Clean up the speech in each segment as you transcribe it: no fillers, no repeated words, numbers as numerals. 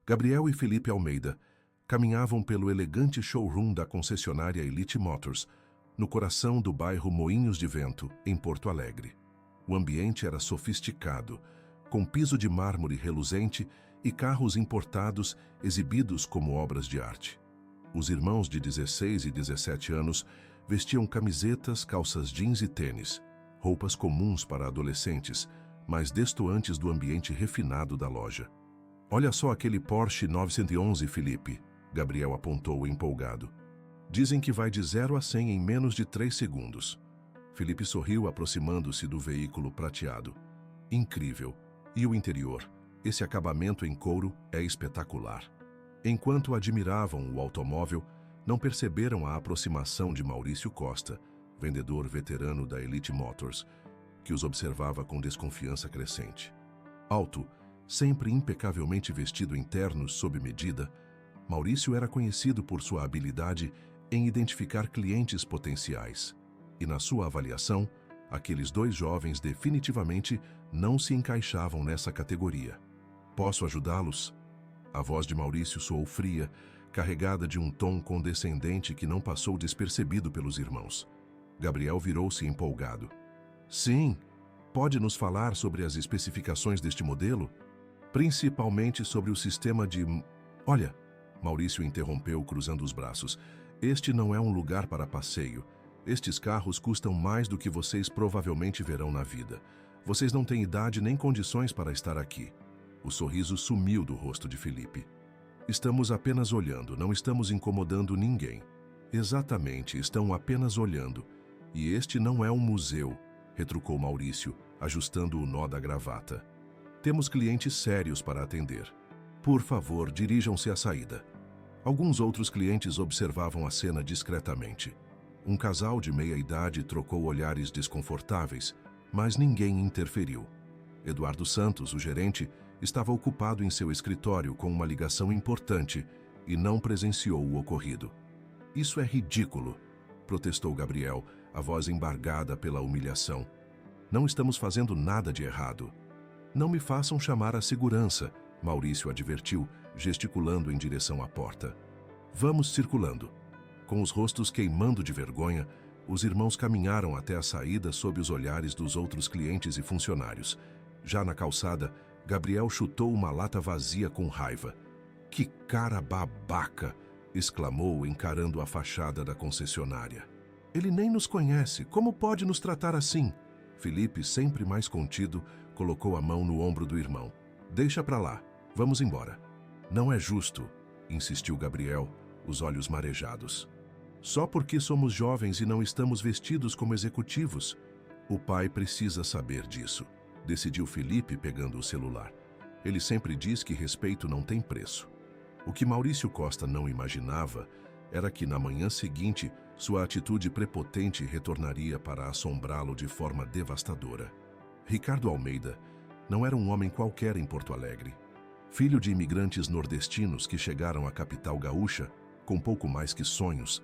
Gabriel e Felipe Almeida caminhavam pelo elegante showroom da concessionária Elite Motors, no coração do bairro Moinhos de Vento, em Porto Alegre. O ambiente era sofisticado, com piso de mármore reluzente e carros importados exibidos como obras de arte. Os irmãos de 16 e 17 anos vestiam camisetas, calças jeans e tênis, roupas comuns para adolescentes, mas destoantes do ambiente refinado da loja. "Olha só aquele Porsche 911, Felipe", Gabriel apontou empolgado. "Dizem que vai de 0 a 100 em menos de 3 segundos. Felipe sorriu aproximando-se do veículo prateado. "Incrível. E o interior? Esse acabamento em couro é espetacular." Enquanto admiravam o automóvel, não perceberam a aproximação de Maurício Costa, vendedor veterano da Elite Motors, que os observava com desconfiança crescente. Alto, sempre impecavelmente vestido em ternos sob medida, Maurício era conhecido por sua habilidade em identificar clientes potenciais. E na sua avaliação, aqueles dois jovens definitivamente não se encaixavam nessa categoria. "Posso ajudá-los?" A voz de Maurício soou fria, carregada de um tom condescendente que não passou despercebido pelos irmãos. Gabriel virou-se empolgado. "Sim, pode nos falar sobre as especificações deste modelo? Principalmente sobre o sistema de..." "Olha," Maurício interrompeu cruzando os braços, "este não é um lugar para passeio. Estes carros custam mais do que vocês provavelmente verão na vida. Vocês não têm idade nem condições para estar aqui." O sorriso sumiu do rosto de Felipe. "Estamos apenas olhando, não estamos incomodando ninguém." "Exatamente, estão apenas olhando. E este não é um museu", retrucou Maurício, ajustando o nó da gravata. "Temos clientes sérios para atender. Por favor, dirijam-se à saída." Alguns outros clientes observavam a cena discretamente. Um casal de meia-idade trocou olhares desconfortáveis, mas ninguém interferiu. Eduardo Santos, o gerente, estava ocupado em seu escritório com uma ligação importante e não presenciou o ocorrido. "Isso é ridículo", protestou Gabriel, a voz embargada pela humilhação. "Não estamos fazendo nada de errado." "Não me façam chamar a segurança", Maurício advertiu, gesticulando em direção à porta. "Vamos circulando." Com os rostos queimando de vergonha, os irmãos caminharam até a saída sob os olhares dos outros clientes e funcionários. Já na calçada, Gabriel chutou uma lata vazia com raiva. "Que cara babaca!" exclamou, encarando a fachada da concessionária. "Ele nem nos conhece, como pode nos tratar assim?" Felipe, sempre mais contido, colocou a mão no ombro do irmão. "Deixa pra lá, vamos embora." "Não é justo", insistiu Gabriel, os olhos marejados. "Só porque somos jovens e não estamos vestidos como executivos." "O pai precisa saber disso", decidiu Felipe, pegando o celular. "Ele sempre diz que respeito não tem preço." O que Maurício Costa não imaginava era que, na manhã seguinte, sua atitude prepotente retornaria para assombrá-lo de forma devastadora. Ricardo Almeida não era um homem qualquer em Porto Alegre. Filho de imigrantes nordestinos que chegaram à capital gaúcha com pouco mais que sonhos,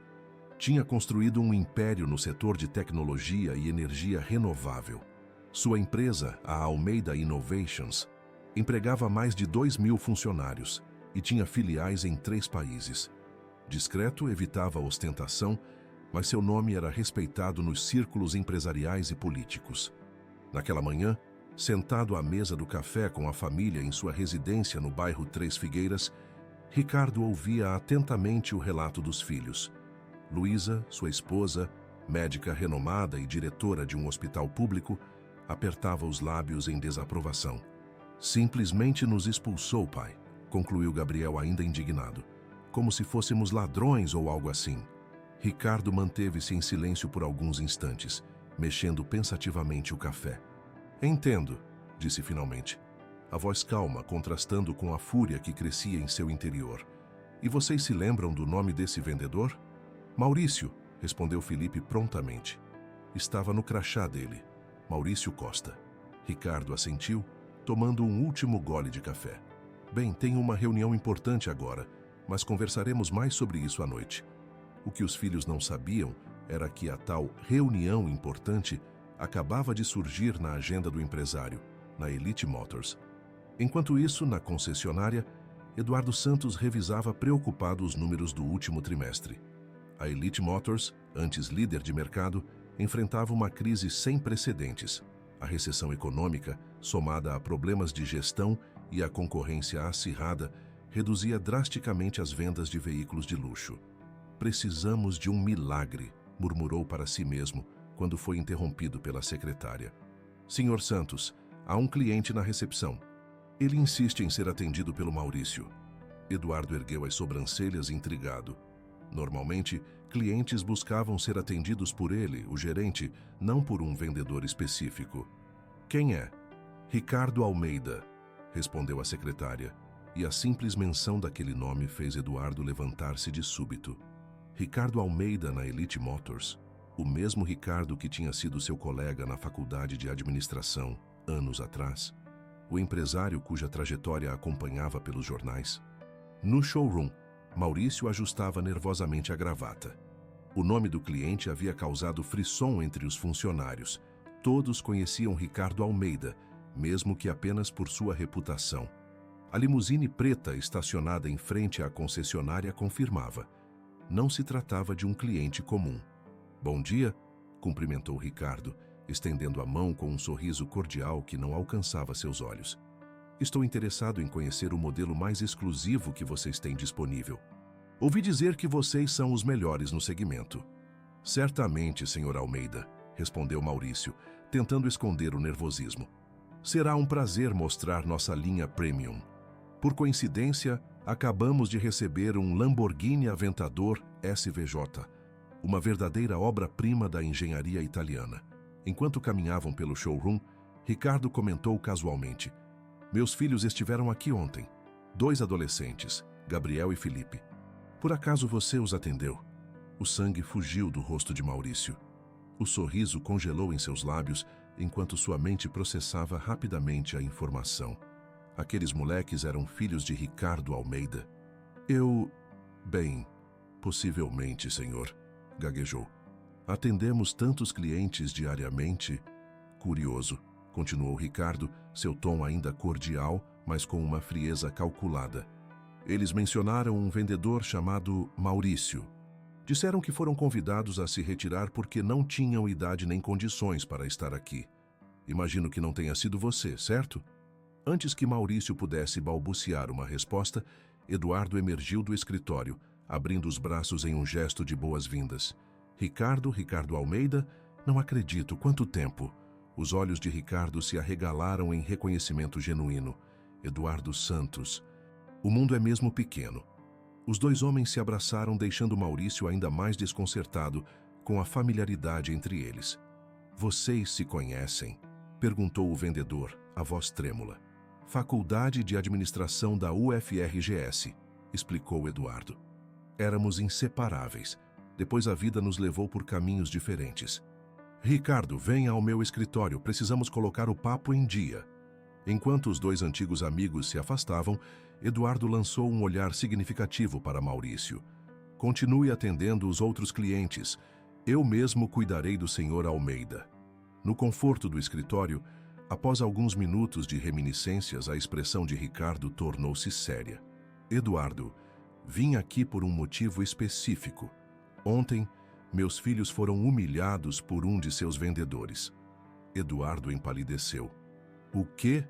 tinha construído um império no setor de tecnologia e energia renovável. Sua empresa, a Almeida Innovations, empregava mais de 2.000 funcionários e tinha filiais em 3 países. Discreto, evitava a ostentação, mas seu nome era respeitado nos círculos empresariais e políticos. Naquela manhã, sentado à mesa do café com a família em sua residência no bairro Três Figueiras, Ricardo ouvia atentamente o relato dos filhos. Luísa, sua esposa, médica renomada e diretora de um hospital público, apertava os lábios em desaprovação. "Simplesmente nos expulsou, pai", concluiu Gabriel ainda indignado. "Como se fôssemos ladrões ou algo assim." Ricardo manteve-se em silêncio por alguns instantes, mexendo pensativamente o café. "Entendo", disse finalmente, a voz calma contrastando com a fúria que crescia em seu interior. "E vocês se lembram do nome desse vendedor?" "Maurício", respondeu Felipe prontamente. Estava no crachá dele. Maurício Costa. Ricardo assentiu, tomando um último gole de café. "Bem, tenho uma reunião importante agora, mas conversaremos mais sobre isso à noite." O que os filhos não sabiam era que a tal reunião importante acabava de surgir na agenda do empresário, na Elite Motors. Enquanto isso, na concessionária, Eduardo Santos revisava preocupado os números do último trimestre. A Elite Motors, antes líder de mercado, enfrentava uma crise sem precedentes. A recessão econômica, somada a problemas de gestão e a concorrência acirrada, reduzia drasticamente as vendas de veículos de luxo. "Precisamos de um milagre", murmurou para si mesmo quando foi interrompido pela secretária. "Senhor Santos, há um cliente na recepção. Ele insiste em ser atendido pelo Maurício." Eduardo ergueu as sobrancelhas intrigado. Normalmente, clientes buscavam ser atendidos por ele, o gerente, não por um vendedor específico. "Quem é?" "Ricardo Almeida", respondeu a secretária, e a simples menção daquele nome fez Eduardo levantar-se de súbito. Ricardo Almeida na Elite Motors, o mesmo Ricardo que tinha sido seu colega na faculdade de administração anos atrás, o empresário cuja trajetória acompanhava pelos jornais. No showroom, Maurício ajustava nervosamente a gravata. O nome do cliente havia causado frisson entre os funcionários. Todos conheciam Ricardo Almeida, mesmo que apenas por sua reputação. A limusine preta estacionada em frente à concessionária confirmava. Não se tratava de um cliente comum. "Bom dia", cumprimentou Ricardo, estendendo a mão com um sorriso cordial que não alcançava seus olhos. "Estou interessado em conhecer o modelo mais exclusivo que vocês têm disponível. Ouvi dizer que vocês são os melhores no segmento." "Certamente, Sr. Almeida", respondeu Maurício, tentando esconder o nervosismo. "Será um prazer mostrar nossa linha Premium. Por coincidência, acabamos de receber um Lamborghini Aventador SVJ, uma verdadeira obra-prima da engenharia italiana." Enquanto caminhavam pelo showroom, Ricardo comentou casualmente: "Meus filhos estiveram aqui ontem. 2 adolescentes, Gabriel e Felipe. Por acaso você os atendeu?" O sangue fugiu do rosto de Maurício. O sorriso congelou em seus lábios enquanto sua mente processava rapidamente a informação. Aqueles moleques eram filhos de Ricardo Almeida. Bem, possivelmente, senhor", gaguejou. "Atendemos tantos clientes diariamente." "Curioso", continuou Ricardo, seu tom ainda cordial, mas com uma frieza calculada. "Eles mencionaram um vendedor chamado Maurício. Disseram que foram convidados a se retirar porque não tinham idade nem condições para estar aqui. Imagino que não tenha sido você, certo?" Antes que Maurício pudesse balbuciar uma resposta, Eduardo emergiu do escritório, abrindo os braços em um gesto de boas-vindas. Ricardo Almeida? Não acredito, quanto tempo!" Os olhos de Ricardo se arregalaram em reconhecimento genuíno. Eduardo Santos. O mundo é mesmo pequeno. Os 2 homens se abraçaram, deixando Maurício ainda mais desconcertado com a familiaridade entre eles. "Vocês se conhecem?", perguntou o vendedor, a voz trêmula. "Faculdade de Administração da UFRGS", explicou Eduardo. "Éramos inseparáveis. Depois a vida nos levou por caminhos diferentes." "Ricardo, venha ao meu escritório, precisamos colocar o papo em dia." Enquanto os 2 antigos amigos se afastavam, Eduardo lançou um olhar significativo para Maurício. "Continue atendendo os outros clientes. Eu mesmo cuidarei do Sr. Almeida." No conforto do escritório, após alguns minutos de reminiscências, a expressão de Ricardo tornou-se séria. "Eduardo, vim aqui por um motivo específico. Ontem, meus filhos foram humilhados por um de seus vendedores." Eduardo empalideceu. "O quê?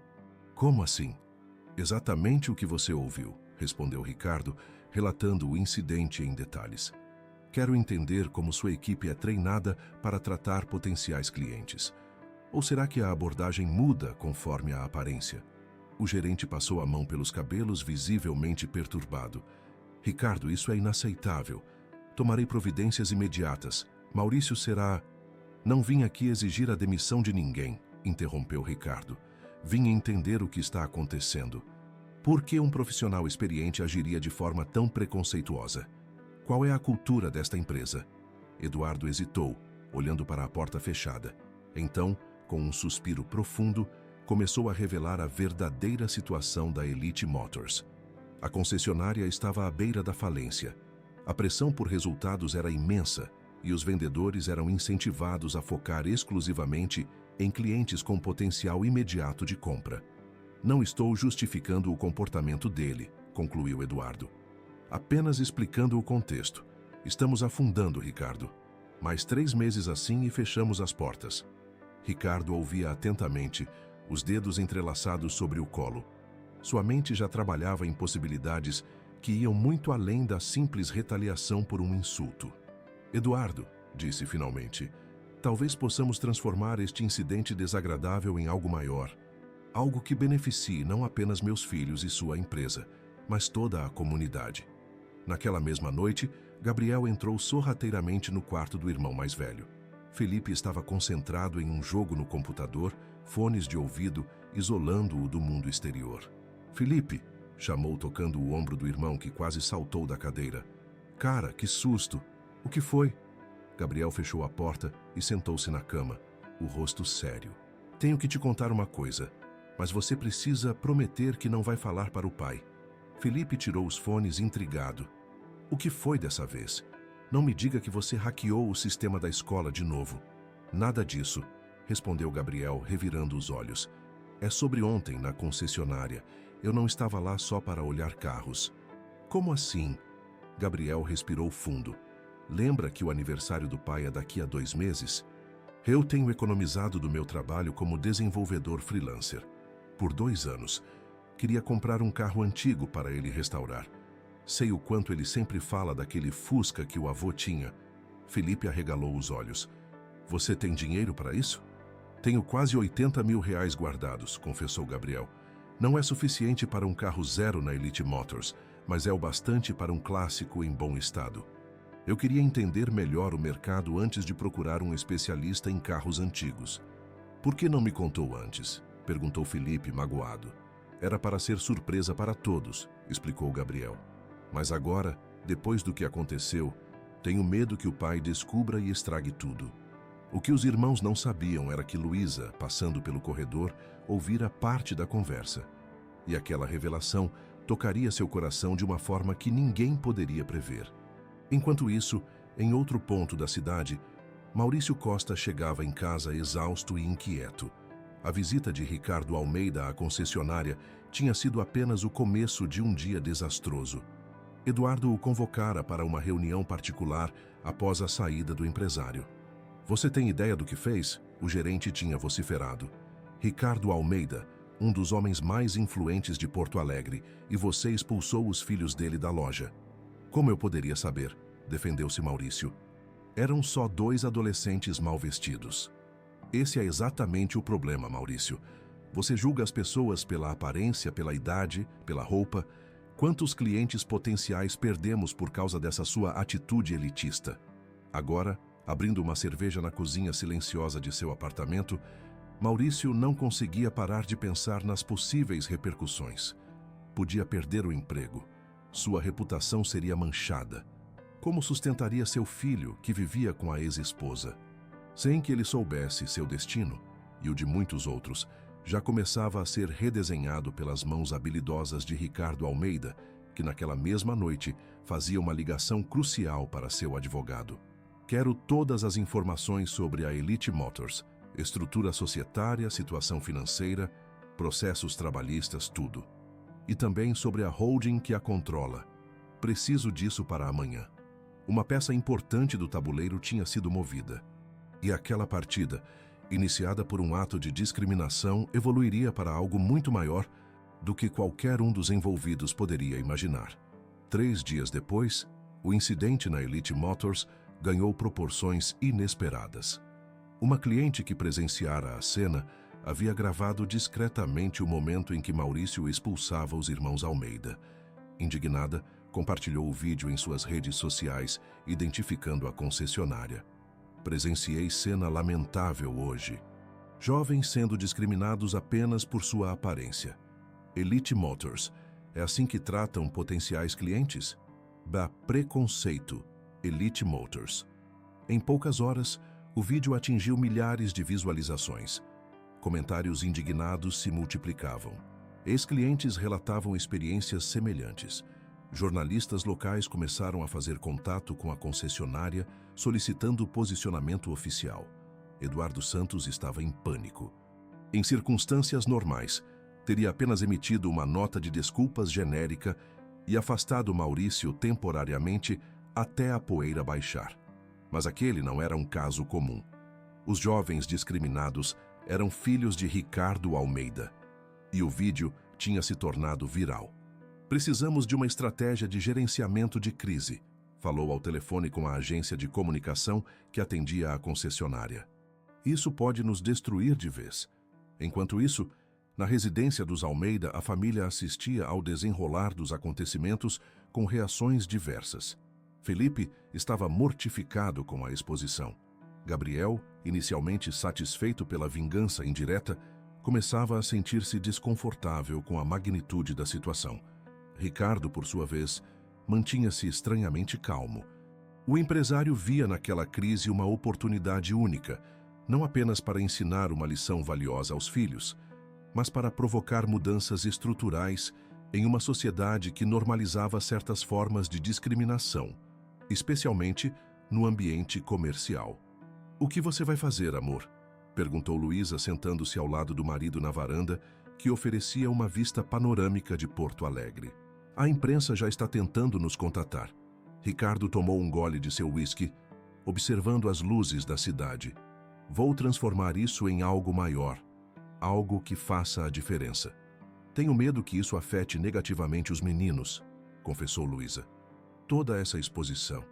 Como assim?" "Exatamente o que você ouviu", respondeu Ricardo, relatando o incidente em detalhes. "Quero entender como sua equipe é treinada para tratar potenciais clientes. Ou será que a abordagem muda conforme a aparência?" O gerente passou a mão pelos cabelos, visivelmente perturbado. "Ricardo, isso é inaceitável. Tomarei providências imediatas. Maurício será..." "Não vim aqui exigir a demissão de ninguém", interrompeu Ricardo. "Vim entender o que está acontecendo. Por que um profissional experiente agiria de forma tão preconceituosa? Qual é a cultura desta empresa?" Eduardo hesitou, olhando para a porta fechada. Então, com um suspiro profundo, começou a revelar a verdadeira situação da Elite Motors. A concessionária estava à beira da falência. A pressão por resultados era imensa e os vendedores eram incentivados a focar exclusivamente em clientes com potencial imediato de compra. "Não estou justificando o comportamento dele", concluiu Eduardo. Apenas explicando o contexto. Estamos afundando, Ricardo. Mais 3 meses assim e fechamos as portas. Ricardo ouvia atentamente, os dedos entrelaçados sobre o colo. Sua mente já trabalhava em possibilidades que iam muito além da simples retaliação por um insulto. Eduardo, disse finalmente, talvez possamos transformar este incidente desagradável em algo maior. Algo que beneficie não apenas meus filhos e sua empresa, mas toda a comunidade. Naquela mesma noite, Gabriel entrou sorrateiramente no quarto do irmão mais velho. Felipe estava concentrado em um jogo no computador, fones de ouvido, isolando-o do mundo exterior. Felipe, chamou tocando o ombro do irmão que quase saltou da cadeira. Cara, que susto! O que foi? Gabriel fechou a porta e sentou-se na cama, o rosto sério. Tenho que te contar uma coisa, mas você precisa prometer que não vai falar para o pai. Felipe tirou os fones intrigado. O que foi dessa vez? Não me diga que você hackeou o sistema da escola de novo. Nada disso, respondeu Gabriel, revirando os olhos. É sobre ontem, na concessionária. Eu não estava lá só para olhar carros. Como assim? Gabriel respirou fundo. Lembra que o aniversário do pai é daqui a 2 meses? Eu tenho economizado do meu trabalho como desenvolvedor freelancer. Por 2 anos. Queria comprar um carro antigo para ele restaurar. Sei o quanto ele sempre fala daquele Fusca que o avô tinha. Felipe arregalou os olhos. Você tem dinheiro para isso? Tenho quase 80 mil reais guardados, confessou Gabriel. Não é suficiente para um carro zero na Elite Motors, mas é o bastante para um clássico em bom estado. Eu queria entender melhor o mercado antes de procurar um especialista em carros antigos. Por que não me contou antes? Perguntou Felipe, magoado. Era para ser surpresa para todos, explicou Gabriel. Mas agora, depois do que aconteceu, tenho medo que o pai descubra e estrague tudo. O que os irmãos não sabiam era que Luísa, passando pelo corredor, ouvira parte da conversa. E aquela revelação tocaria seu coração de uma forma que ninguém poderia prever. Enquanto isso, em outro ponto da cidade, Maurício Costa chegava em casa exausto e inquieto. A visita de Ricardo Almeida à concessionária tinha sido apenas o começo de um dia desastroso. Eduardo o convocara para uma reunião particular após a saída do empresário. Você tem ideia do que fez? O gerente tinha vociferado. Ricardo Almeida, um dos homens mais influentes de Porto Alegre, e você expulsou os filhos dele da loja. Como eu poderia saber? Defendeu-se Maurício. Eram só 2 adolescentes mal vestidos. Esse é exatamente o problema, Maurício. Você julga as pessoas pela aparência, pela idade, pela roupa. Quantos clientes potenciais perdemos por causa dessa sua atitude elitista? Agora, abrindo uma cerveja na cozinha silenciosa de seu apartamento, Maurício não conseguia parar de pensar nas possíveis repercussões. Podia perder o emprego. Sua reputação seria manchada. Como sustentaria seu filho, que vivia com a ex-esposa? Sem que ele soubesse, seu destino, e o de muitos outros, já começava a ser redesenhado pelas mãos habilidosas de Ricardo Almeida, que naquela mesma noite fazia uma ligação crucial para seu advogado. Quero todas as informações sobre a Elite Motors, estrutura societária, situação financeira, processos trabalhistas, tudo. E também sobre a holding que a controla. Preciso disso para amanhã. Uma peça importante do tabuleiro tinha sido movida. E aquela partida, iniciada por um ato de discriminação, evoluiria para algo muito maior do que qualquer um dos envolvidos poderia imaginar. 3 dias depois, o incidente na Elite Motors ganhou proporções inesperadas. Uma cliente que presenciara a cena havia gravado discretamente o momento em que Maurício expulsava os irmãos Almeida. Indignada, compartilhou o vídeo em suas redes sociais, identificando a concessionária. Presenciei cena lamentável hoje. Jovens sendo discriminados apenas por sua aparência. Elite Motors, é assim que tratam potenciais clientes? Preconceito. Elite Motors. Em poucas horas, o vídeo atingiu milhares de visualizações. Comentários indignados se multiplicavam. Ex-clientes relatavam experiências semelhantes. Jornalistas locais começaram a fazer contato com a concessionária, solicitando posicionamento oficial. Eduardo Santos estava em pânico. Em circunstâncias normais, teria apenas emitido uma nota de desculpas genérica e afastado Maurício temporariamente até a poeira baixar. Mas aquele não era um caso comum. Os jovens discriminados eram filhos de Ricardo Almeida, e o vídeo tinha se tornado viral. Precisamos de uma estratégia de gerenciamento de crise, falou ao telefone com a agência de comunicação que atendia a concessionária. Isso pode nos destruir de vez. Enquanto isso, na residência dos Almeida, a família assistia ao desenrolar dos acontecimentos com reações diversas. Felipe estava mortificado com a exposição. Gabriel, inicialmente satisfeito pela vingança indireta, começava a sentir-se desconfortável com a magnitude da situação. Ricardo, por sua vez, mantinha-se estranhamente calmo. O empresário via naquela crise uma oportunidade única, não apenas para ensinar uma lição valiosa aos filhos, mas para provocar mudanças estruturais em uma sociedade que normalizava certas formas de discriminação, especialmente no ambiente comercial. "O que você vai fazer, amor?", perguntou Luísa, sentando-se ao lado do marido na varanda, que oferecia uma vista panorâmica de Porto Alegre. "A imprensa já está tentando nos contatar." Ricardo tomou um gole de seu uísque, observando as luzes da cidade. "Vou transformar isso em algo maior, algo que faça a diferença." "Tenho medo que isso afete negativamente os meninos", confessou Luísa. "Toda essa exposição.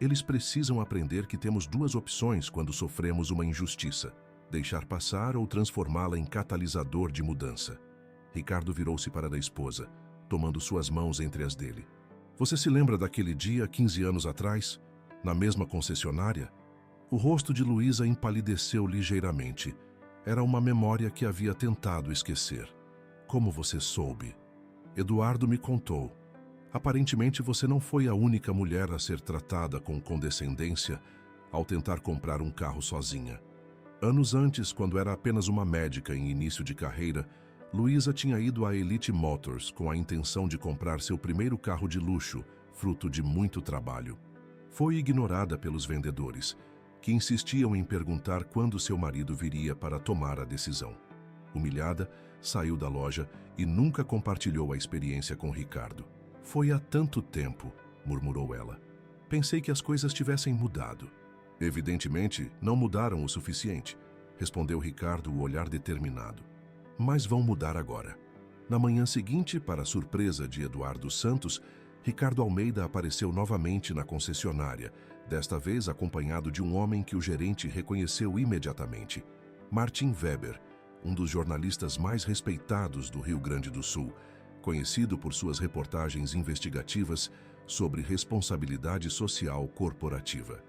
Eles precisam aprender que temos duas opções quando sofremos uma injustiça: deixar passar ou transformá-la em catalisador de mudança." Ricardo virou-se para a esposa, tomando suas mãos entre as dele. "Você se lembra daquele dia, 15 anos atrás, na mesma concessionária?" O rosto de Luísa empalideceu ligeiramente. Era uma memória que havia tentado esquecer. "Como você soube?" "Eduardo me contou. Aparentemente você não foi a única mulher a ser tratada com condescendência ao tentar comprar um carro sozinha. Anos antes, quando era apenas uma médica em início de carreira, Luísa tinha ido à Elite Motors com a intenção de comprar seu primeiro carro de luxo, fruto de muito trabalho. Foi ignorada pelos vendedores, que insistiam em perguntar quando seu marido viria para tomar a decisão. Humilhada, saiu da loja e nunca compartilhou a experiência com Ricardo. "Foi há tanto tempo", murmurou ela. "Pensei que as coisas tivessem mudado." "Evidentemente, não mudaram o suficiente", respondeu Ricardo, o olhar determinado. "Mas vão mudar agora." Na manhã seguinte, para a surpresa de Eduardo Santos, Ricardo Almeida apareceu novamente na concessionária, desta vez acompanhado de um homem que o gerente reconheceu imediatamente: Martin Weber, um dos jornalistas mais respeitados do Rio Grande do Sul, conhecido por suas reportagens investigativas sobre responsabilidade social corporativa.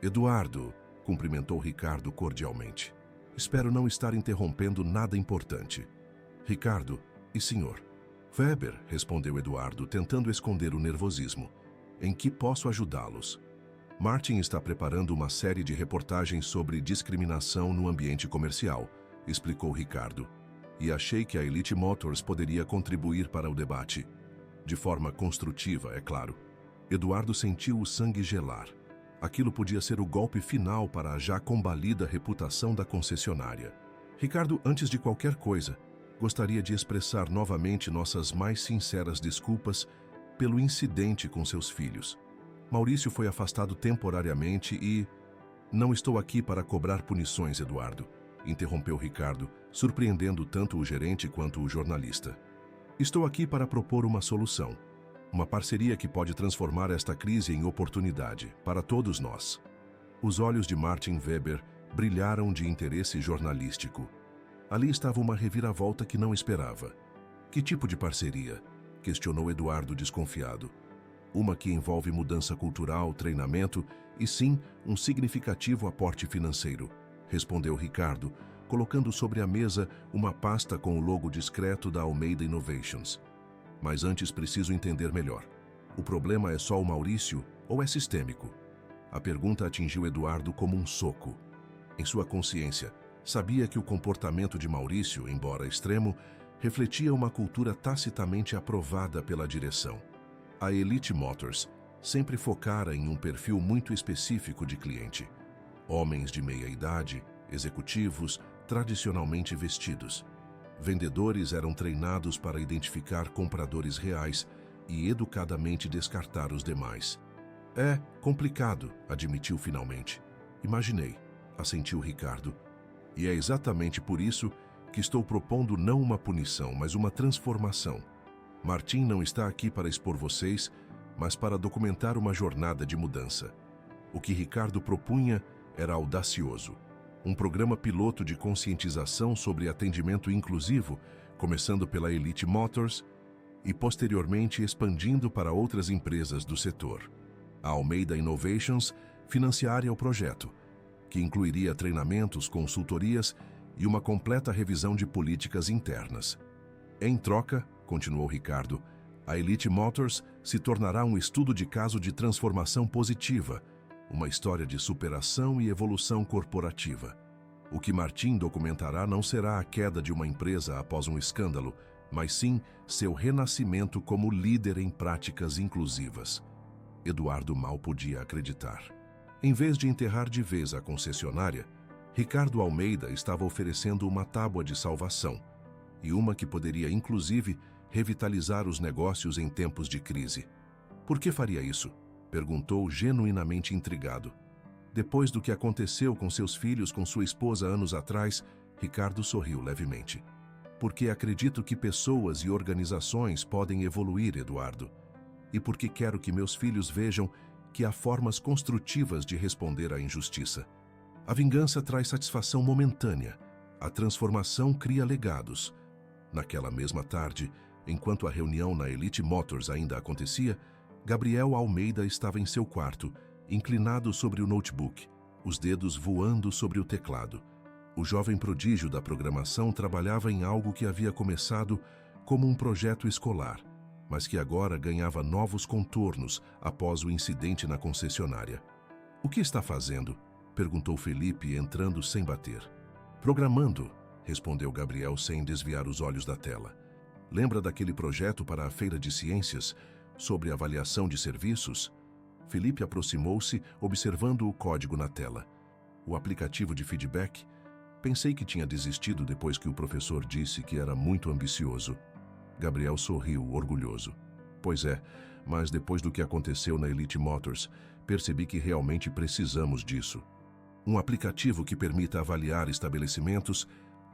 "Eduardo", cumprimentou Ricardo cordialmente. "Espero não estar interrompendo nada importante." "Ricardo, e senhor?" "Weber", respondeu Eduardo, tentando esconder o nervosismo. "Em que posso ajudá-los?" "Martin está preparando uma série de reportagens sobre discriminação no ambiente comercial", explicou Ricardo. "E achei que a Elite Motors poderia contribuir para o debate." De forma construtiva, é claro. Eduardo sentiu o sangue gelar. Aquilo podia ser o golpe final para a já combalida reputação da concessionária. "Ricardo, antes de qualquer coisa, gostaria de expressar novamente nossas mais sinceras desculpas pelo incidente com seus filhos. Maurício foi afastado temporariamente e... Não estou aqui para cobrar punições, Eduardo", interrompeu Ricardo, surpreendendo tanto o gerente quanto o jornalista. "Estou aqui para propor uma solução. Uma parceria que pode transformar esta crise em oportunidade para todos nós." Os olhos de Martin Weber brilharam de interesse jornalístico. Ali estava uma reviravolta que não esperava. "Que tipo de parceria?", questionou Eduardo desconfiado. "Uma que envolve mudança cultural, treinamento e, sim, um significativo aporte financeiro", respondeu Ricardo, colocando sobre a mesa uma pasta com o logo discreto da Almeida Innovations. "Mas antes preciso entender melhor. O problema é só o Maurício ou é sistêmico?" A pergunta atingiu Eduardo como um soco. Em sua consciência, sabia que o comportamento de Maurício, embora extremo, refletia uma cultura tacitamente aprovada pela direção. A Elite Motors sempre focara em um perfil muito específico de cliente: homens de meia idade, executivos, tradicionalmente vestidos. Vendedores eram treinados para identificar compradores reais, e educadamente descartar os demais. É complicado, admitiu finalmente. Imaginei, assentiu Ricardo. E é exatamente por isso que estou propondo não uma punição, mas uma transformação. Martim não está aqui para expor vocês, mas para documentar uma jornada de mudança. O que Ricardo propunha era audacioso. Um programa piloto de conscientização sobre atendimento inclusivo, começando pela Elite Motors e posteriormente expandindo para outras empresas do setor. A Almeida Innovations financiaria o projeto, que incluiria treinamentos, consultorias e uma completa revisão de políticas internas. Em troca, continuou Ricardo, a Elite Motors se tornará um estudo de caso de transformação positiva, uma história de superação e evolução corporativa. O que Martim documentará não será a queda de uma empresa após um escândalo, mas sim seu renascimento como líder em práticas inclusivas. Eduardo mal podia acreditar. Em vez de enterrar de vez a concessionária, Ricardo Almeida estava oferecendo uma tábua de salvação, e uma que poderia, inclusive, revitalizar os negócios em tempos de crise. Por que faria isso? Perguntou genuinamente intrigado. Depois do que aconteceu com seus filhos com sua esposa anos atrás, Ricardo sorriu levemente. Porque acredito que pessoas e organizações podem evoluir, Eduardo. E porque quero que meus filhos vejam que há formas construtivas de responder à injustiça. A vingança traz satisfação momentânea. A transformação cria legados. Naquela mesma tarde, enquanto a reunião na Elite Motors ainda acontecia, Gabriel Almeida estava em seu quarto, inclinado sobre o notebook, os dedos voando sobre o teclado. O jovem prodígio da programação trabalhava em algo que havia começado como um projeto escolar, mas que agora ganhava novos contornos após o incidente na concessionária. "O que está fazendo?" perguntou Felipe, entrando sem bater. "Programando", respondeu Gabriel sem desviar os olhos da tela. "Lembra daquele projeto para a Feira de Ciências, sobre avaliação de serviços?" Felipe aproximou-se, observando o código na tela. "O aplicativo de feedback? Pensei que tinha desistido depois que o professor disse que era muito ambicioso." Gabriel sorriu, orgulhoso. "Pois é, mas depois do que aconteceu na Elite Motors, percebi que realmente precisamos disso. Um aplicativo que permita avaliar estabelecimentos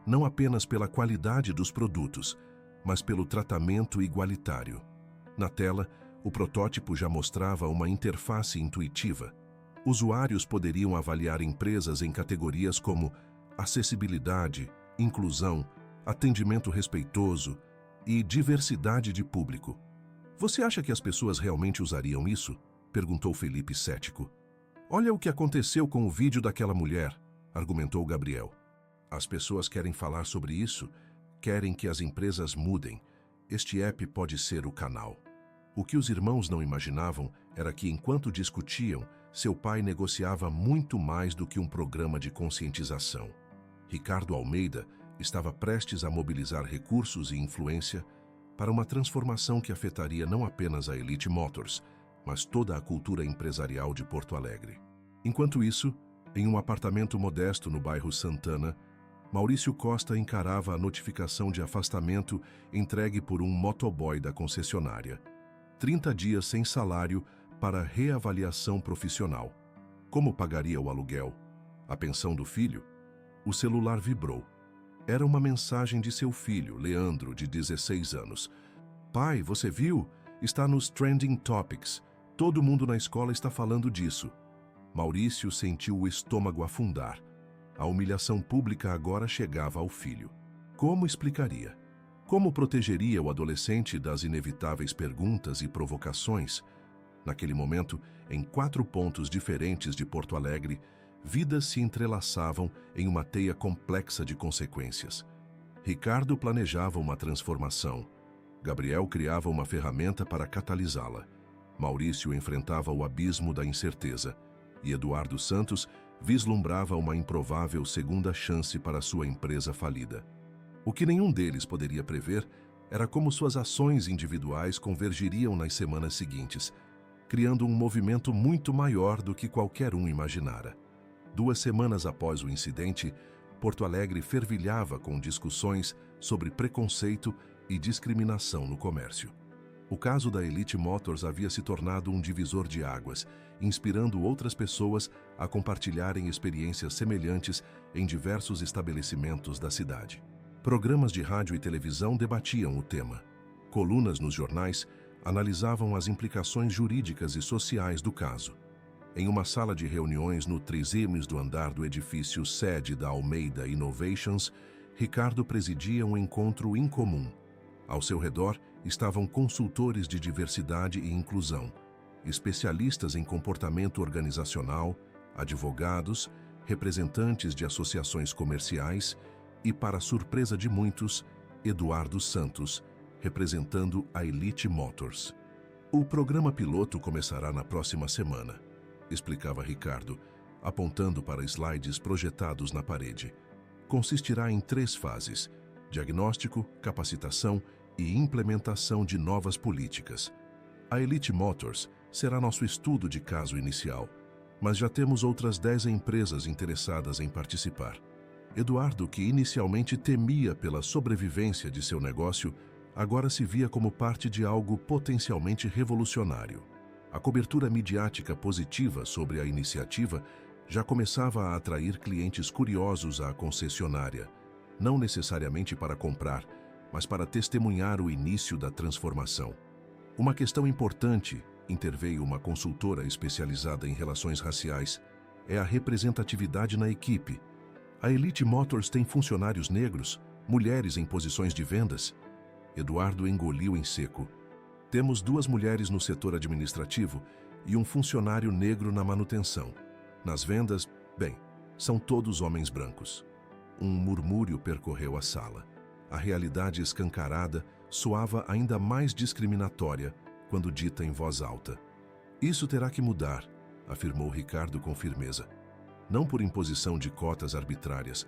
não apenas pela qualidade dos produtos, mas pelo tratamento igualitário." Na tela, o protótipo já mostrava uma interface intuitiva. Usuários poderiam avaliar empresas em categorias como acessibilidade, inclusão, atendimento respeitoso e diversidade de público. "Você acha que as pessoas realmente usariam isso?" perguntou Felipe cético. "Olha o que aconteceu com o vídeo daquela mulher", argumentou Gabriel. "As pessoas querem falar sobre isso, querem que as empresas mudem. Este app pode ser o canal." O que os irmãos não imaginavam era que, enquanto discutiam, seu pai negociava muito mais do que um programa de conscientização. Ricardo Almeida estava prestes a mobilizar recursos e influência para uma transformação que afetaria não apenas a Elite Motors, mas toda a cultura empresarial de Porto Alegre. Enquanto isso, em um apartamento modesto no bairro Santana, Maurício Costa encarava a notificação de afastamento entregue por um motoboy da concessionária. 30 dias sem salário para reavaliação profissional. Como pagaria o aluguel? A pensão do filho? O celular vibrou. Era uma mensagem de seu filho, Leandro, de 16 anos. "Pai, você viu? Está nos Trending Topics. Todo mundo na escola está falando disso." Maurício sentiu o estômago afundar. A humilhação pública agora chegava ao filho. Como explicaria? Como protegeria o adolescente das inevitáveis perguntas e provocações? Naquele momento, em 4 pontos diferentes de Porto Alegre, vidas se entrelaçavam em uma teia complexa de consequências. Ricardo planejava uma transformação. Gabriel criava uma ferramenta para catalisá-la. Maurício enfrentava o abismo da incerteza. E Eduardo Santos vislumbrava uma improvável segunda chance para sua empresa falida. O que nenhum deles poderia prever era como suas ações individuais convergiriam nas semanas seguintes, criando um movimento muito maior do que qualquer um imaginara. 2 semanas após o incidente, Porto Alegre fervilhava com discussões sobre preconceito e discriminação no comércio. O caso da Elite Motors havia se tornado um divisor de águas, inspirando outras pessoas a compartilharem experiências semelhantes em diversos estabelecimentos da cidade. Programas de rádio e televisão debatiam o tema. Colunas nos jornais analisavam as implicações jurídicas e sociais do caso. Em uma sala de reuniões no 3º andar do edifício sede da Almeida Innovations, Ricardo presidia um encontro incomum. Ao seu redor estavam consultores de diversidade e inclusão, especialistas em comportamento organizacional, advogados, representantes de associações comerciais e, para surpresa de muitos, Eduardo Santos, representando a Elite Motors. O programa piloto começará na próxima semana, explicava Ricardo, apontando para slides projetados na parede. Consistirá em 3 fases: diagnóstico, capacitação e implementação de novas políticas. A Elite Motors será nosso estudo de caso inicial, mas já temos outras 10 empresas interessadas em participar. Eduardo, que inicialmente temia pela sobrevivência de seu negócio, agora se via como parte de algo potencialmente revolucionário. A cobertura midiática positiva sobre a iniciativa já começava a atrair clientes curiosos à concessionária, não necessariamente para comprar, mas para testemunhar o início da transformação. Uma questão importante, interveio uma consultora especializada em relações raciais, é a representatividade na equipe. A Elite Motors tem funcionários negros, mulheres em posições de vendas? Eduardo engoliu em seco. Temos 2 mulheres no setor administrativo e um funcionário negro na manutenção. Nas vendas, bem, são todos homens brancos. Um murmúrio percorreu a sala. A realidade escancarada soava ainda mais discriminatória quando dita em voz alta. Isso terá que mudar, afirmou Ricardo com firmeza. Não por imposição de cotas arbitrárias,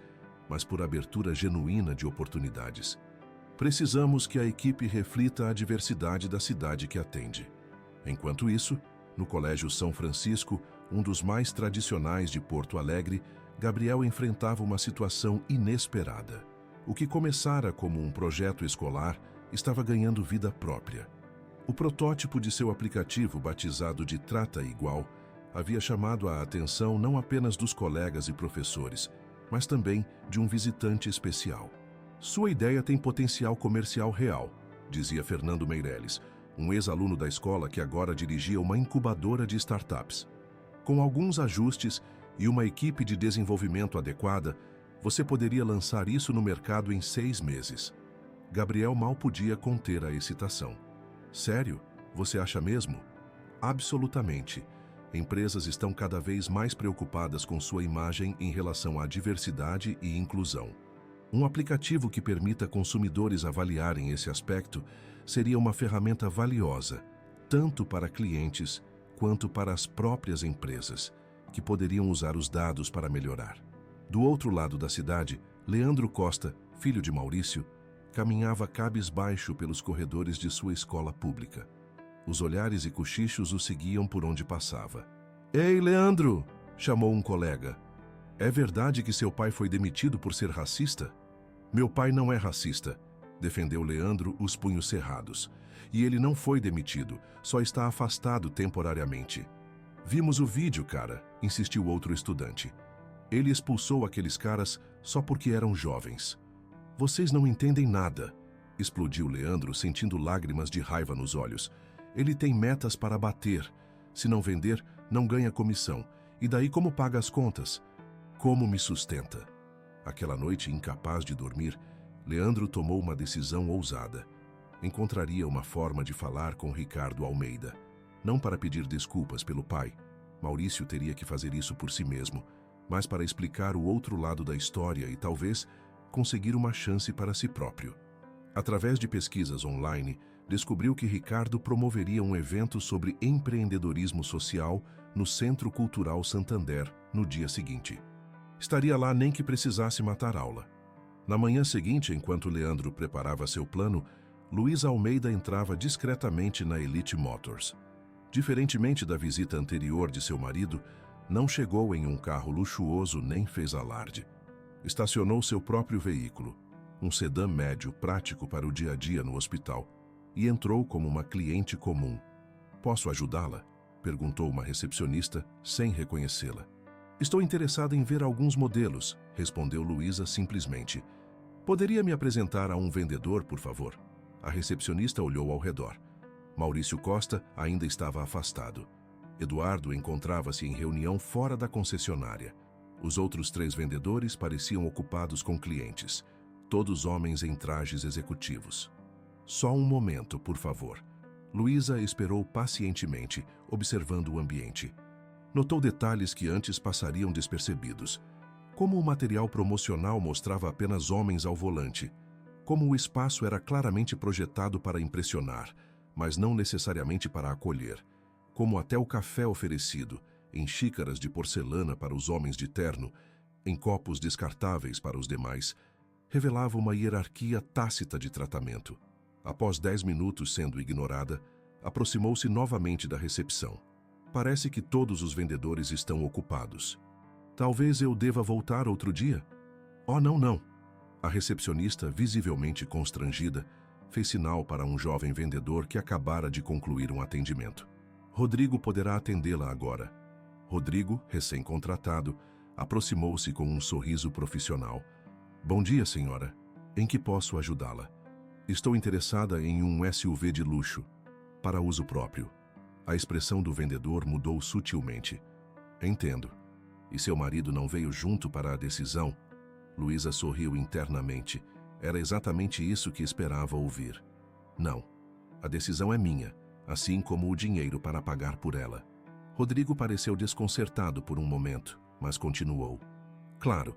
mas por abertura genuína de oportunidades. Precisamos que a equipe reflita a diversidade da cidade que atende. Enquanto isso, no Colégio São Francisco, um dos mais tradicionais de Porto Alegre, Gabriel enfrentava uma situação inesperada. O que começara como um projeto escolar estava ganhando vida própria. O protótipo de seu aplicativo, batizado de Trata Igual, havia chamado a atenção não apenas dos colegas e professores, mas também de um visitante especial. Sua ideia tem potencial comercial real, dizia Fernando Meirelles, um ex-aluno da escola que agora dirigia uma incubadora de startups. Com alguns ajustes e uma equipe de desenvolvimento adequada, você poderia lançar isso no mercado em 6 meses. Gabriel mal podia conter a excitação. Sério? Você acha mesmo? Absolutamente. Empresas estão cada vez mais preocupadas com sua imagem em relação à diversidade e inclusão. Um aplicativo que permita consumidores avaliarem esse aspecto seria uma ferramenta valiosa, tanto para clientes quanto para as próprias empresas, que poderiam usar os dados para melhorar. Do outro lado da cidade, Leandro Costa, filho de Maurício, caminhava cabisbaixo pelos corredores de sua escola pública. Os olhares e cochichos o seguiam por onde passava. "Ei, Leandro!" chamou um colega. "É verdade que seu pai foi demitido por ser racista?" "Meu pai não é racista", defendeu Leandro, os punhos cerrados. "E ele não foi demitido, só está afastado temporariamente." "Vimos o vídeo, cara", insistiu outro estudante. "Ele expulsou aqueles caras só porque eram jovens." "Vocês não entendem nada", explodiu Leandro, sentindo lágrimas de raiva nos olhos. "Ele tem metas para bater. Se não vender, não ganha comissão. E daí como paga as contas? Como me sustenta?" Aquela noite, incapaz de dormir, Leandro tomou uma decisão ousada. Encontraria uma forma de falar com Ricardo Almeida. Não para pedir desculpas pelo pai. Maurício teria que fazer isso por si mesmo, mas para explicar o outro lado da história e talvez conseguir uma chance para si próprio. Através de pesquisas online, descobriu que Ricardo promoveria um evento sobre empreendedorismo social no Centro Cultural Santander no dia seguinte. Estaria lá nem que precisasse matar aula. Na manhã seguinte, enquanto Leandro preparava seu plano, Luiz Almeida entrava discretamente na Elite Motors. Diferentemente da visita anterior de seu marido, não chegou em um carro luxuoso nem fez alarde. Estacionou seu próprio veículo, um sedã médio prático para o dia a dia no hospital. e entrou como uma cliente comum. Posso ajudá-la? Perguntou uma recepcionista, sem reconhecê-la. Estou interessada em ver alguns modelos, respondeu Luísa simplesmente. Poderia me apresentar a um vendedor, por favor? A recepcionista olhou ao redor. Maurício Costa ainda estava afastado. Eduardo encontrava-se em reunião fora da concessionária. Os outros 3 vendedores pareciam ocupados com clientes, todos homens em trajes executivos. Só um momento, por favor. Luísa esperou pacientemente, observando o ambiente. Notou detalhes que antes passariam despercebidos. Como o material promocional mostrava apenas homens ao volante. Como o espaço era claramente projetado para impressionar, mas não necessariamente para acolher. Como até o café oferecido, em xícaras de porcelana para os homens de terno, em copos descartáveis para os demais, revelava uma hierarquia tácita de tratamento. Após 10 minutos sendo ignorada, aproximou-se novamente da recepção. Parece que todos os vendedores estão ocupados. Talvez eu deva voltar outro dia? Oh, não. A recepcionista, visivelmente constrangida, fez sinal para um jovem vendedor que acabara de concluir um atendimento. Rodrigo poderá atendê-la agora. Rodrigo, recém-contratado, aproximou-se com um sorriso profissional. Bom dia, senhora. Em que posso ajudá-la? Estou interessada em um SUV de luxo, para uso próprio. A expressão do vendedor mudou sutilmente. Entendo. E seu marido não veio junto para a decisão? Luísa sorriu internamente. Era exatamente isso que esperava ouvir. Não. A decisão é minha, assim como o dinheiro para pagar por ela. Rodrigo pareceu desconcertado por um momento, mas continuou. Claro.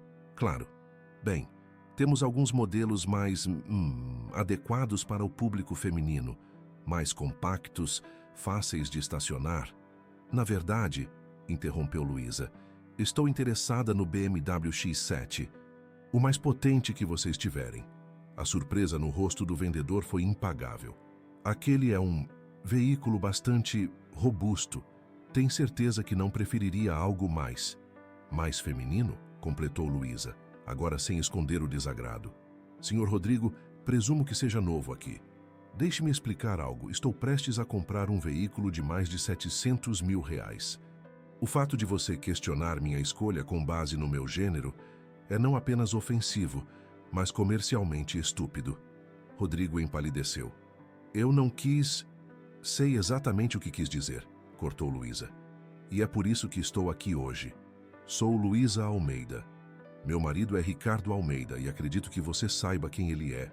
Bem, temos alguns modelos mais adequados para o público feminino, mais compactos, fáceis de estacionar. Na verdade, interrompeu Luísa, estou interessada no BMW X7, o mais potente que vocês tiverem. A surpresa no rosto do vendedor foi impagável. Aquele é um veículo bastante robusto. Tem certeza que não preferiria algo mais feminino? Completou Luísa, agora sem esconder o desagrado. Senhor Rodrigo, presumo que seja novo aqui. Deixe-me explicar algo. Estou prestes a comprar um veículo de mais de 700 mil reais. O fato de você questionar minha escolha com base no meu gênero é não apenas ofensivo, mas comercialmente estúpido. Rodrigo empalideceu. Eu não quis... Sei exatamente o que quis dizer, cortou Luísa. E é por isso que estou aqui hoje. Sou Luísa Almeida. Meu marido é Ricardo Almeida e acredito que você saiba quem ele é.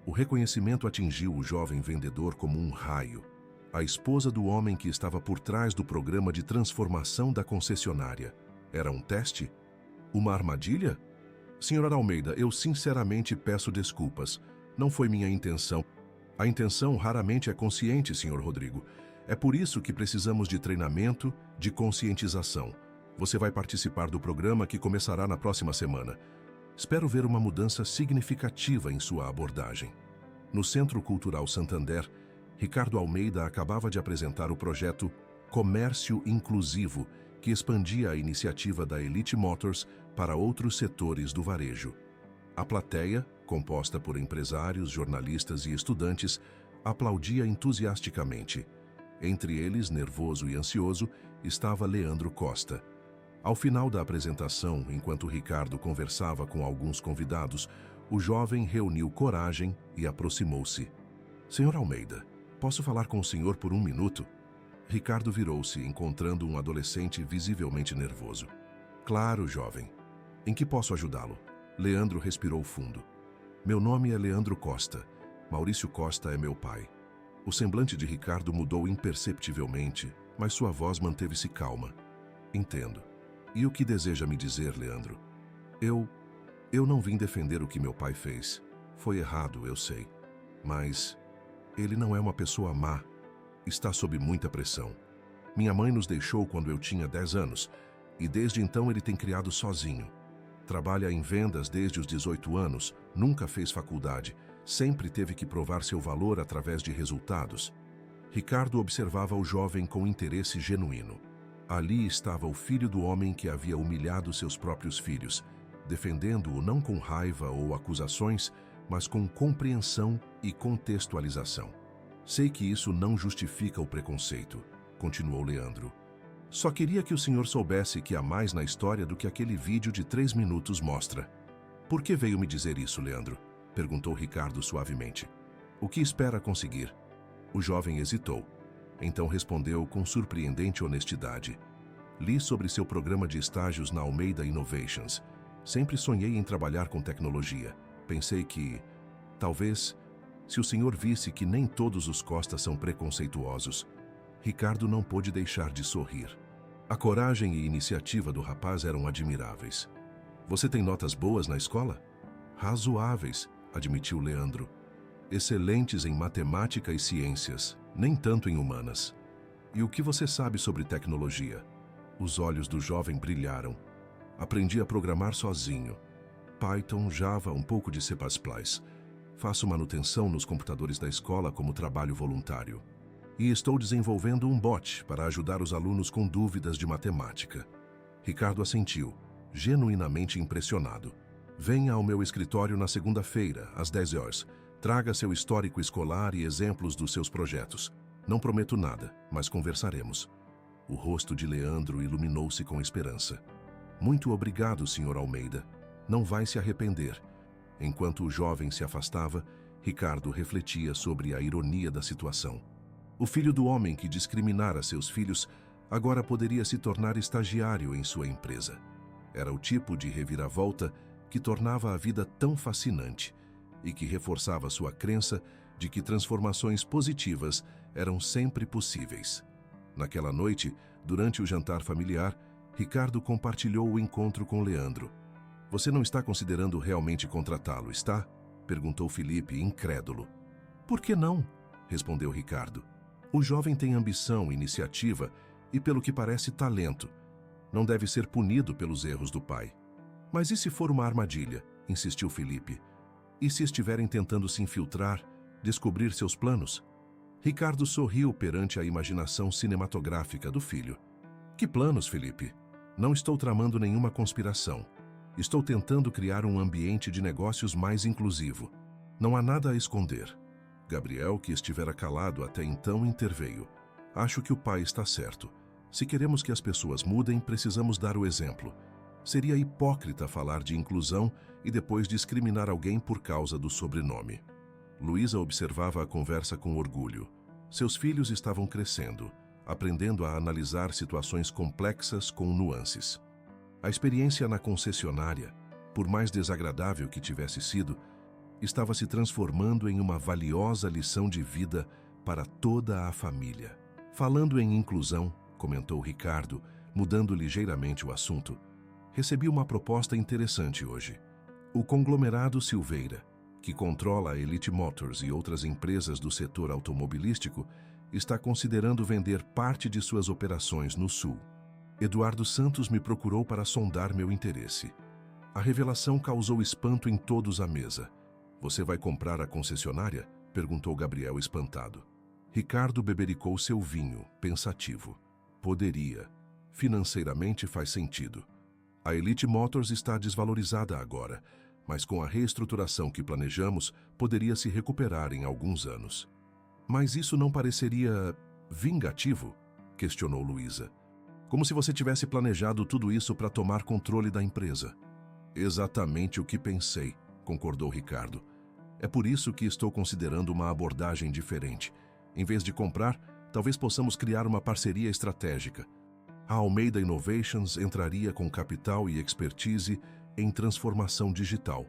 O reconhecimento atingiu o jovem vendedor como um raio. A esposa do homem que estava por trás do programa de transformação da concessionária. Era um teste? Uma armadilha? Senhora Almeida, eu sinceramente peço desculpas. Não foi minha intenção. A intenção raramente é consciente, Senhor Rodrigo. É por isso que precisamos de treinamento, de conscientização. Você vai participar do programa que começará na próxima semana. Espero ver uma mudança significativa em sua abordagem. No Centro Cultural Santander, Ricardo Almeida acabava de apresentar o projeto Comércio Inclusivo, que expandia a iniciativa da Elite Motors para outros setores do varejo. A plateia, composta por empresários, jornalistas e estudantes, aplaudia entusiasticamente. Entre eles, nervoso e ansioso, estava Leandro Costa. Ao final da apresentação, enquanto Ricardo conversava com alguns convidados, o jovem reuniu coragem e aproximou-se. Senhor Almeida, posso falar com o senhor por um minuto? Ricardo virou-se, encontrando um adolescente visivelmente nervoso. Claro, jovem. Em que posso ajudá-lo? Leandro respirou fundo. Meu nome é Leandro Costa. Maurício Costa é meu pai. O semblante de Ricardo mudou imperceptivelmente, mas sua voz manteve-se calma. Entendo. E o que deseja me dizer, Leandro? Eu não vim defender o que meu pai fez. Foi errado, eu sei. Mas ele não é uma pessoa má. Está sob muita pressão. Minha mãe nos deixou quando eu tinha 10 anos, e desde então ele tem criado sozinho. Trabalha em vendas desde os 18 anos, nunca fez faculdade, sempre teve que provar seu valor através de resultados. Ricardo observava o jovem com interesse genuíno. Ali estava o filho do homem que havia humilhado seus próprios filhos, defendendo-o não com raiva ou acusações, mas com compreensão e contextualização. Sei que isso não justifica o preconceito, continuou Leandro. Só queria que o senhor soubesse que há mais na história do que aquele vídeo de 3 minutos mostra. Por que veio me dizer isso, Leandro? Perguntou Ricardo suavemente. O que espera conseguir? O jovem hesitou. Então respondeu com surpreendente honestidade. Li sobre seu programa de estágios na Almeida Innovations. Sempre sonhei em trabalhar com tecnologia. Pensei que, talvez, se o senhor visse que nem todos os Costa são preconceituosos. Ricardo não pôde deixar de sorrir. A coragem e iniciativa do rapaz eram admiráveis. Você tem notas boas na escola? Razoáveis, admitiu Leandro. Excelentes em matemática e ciências, nem tanto em humanas. E o que você sabe sobre tecnologia? Os olhos do jovem brilharam. Aprendi a programar sozinho. Python, Java, um pouco de C++. Faço manutenção nos computadores da escola como trabalho voluntário. E estou desenvolvendo um bot para ajudar os alunos com dúvidas de matemática. Ricardo assentiu, genuinamente impressionado. Venha ao meu escritório na segunda-feira, às 10 horas. Traga seu histórico escolar e exemplos dos seus projetos. Não prometo nada, mas conversaremos. O rosto de Leandro iluminou-se com esperança. Muito obrigado, Sr. Almeida. Não vai se arrepender. Enquanto o jovem se afastava, Ricardo refletia sobre a ironia da situação. O filho do homem que discriminara seus filhos agora poderia se tornar estagiário em sua empresa. Era o tipo de reviravolta que tornava a vida tão fascinante e que reforçava sua crença de que transformações positivas eram sempre possíveis. Naquela noite, durante o jantar familiar, Ricardo compartilhou o encontro com Leandro. Você não está considerando realmente contratá-lo, está? Perguntou Felipe, incrédulo. Por que não? Respondeu Ricardo. O jovem tem ambição, iniciativa e, pelo que parece, talento. Não deve ser punido pelos erros do pai. Mas e se for uma armadilha? Insistiu Felipe. E se estiverem tentando se infiltrar, descobrir seus planos? Ricardo sorriu perante a imaginação cinematográfica do filho. Que planos, Felipe? Não estou tramando nenhuma conspiração. Estou tentando criar um ambiente de negócios mais inclusivo. Não há nada a esconder. Gabriel, que estivera calado até então, interveio. Acho que o pai está certo. Se queremos que as pessoas mudem, precisamos dar o exemplo. Seria hipócrita falar de inclusão e depois discriminar alguém por causa do sobrenome. Luísa observava a conversa com orgulho. Seus filhos estavam crescendo, aprendendo a analisar situações complexas com nuances. A experiência na concessionária, por mais desagradável que tivesse sido, estava se transformando em uma valiosa lição de vida para toda a família. Falando em inclusão, comentou Ricardo, mudando ligeiramente o assunto, recebi uma proposta interessante hoje. O conglomerado Silveira, que controla a Elite Motors e outras empresas do setor automobilístico, está considerando vender parte de suas operações no Sul. Eduardo Santos me procurou para sondar meu interesse. A revelação causou espanto em todos à mesa. Você vai comprar a concessionária? Perguntou Gabriel espantado. Ricardo bebericou seu vinho, pensativo. Poderia. Financeiramente faz sentido. A Elite Motors está desvalorizada agora, mas com a reestruturação que planejamos, poderia se recuperar em alguns anos. Mas isso não pareceria vingativo? Questionou Luísa. Como se você tivesse planejado tudo isso para tomar controle da empresa. Exatamente o que pensei, concordou Ricardo. É por isso que estou considerando uma abordagem diferente. Em vez de comprar, talvez possamos criar uma parceria estratégica. A Almeida Innovations entraria com capital e expertise em transformação digital,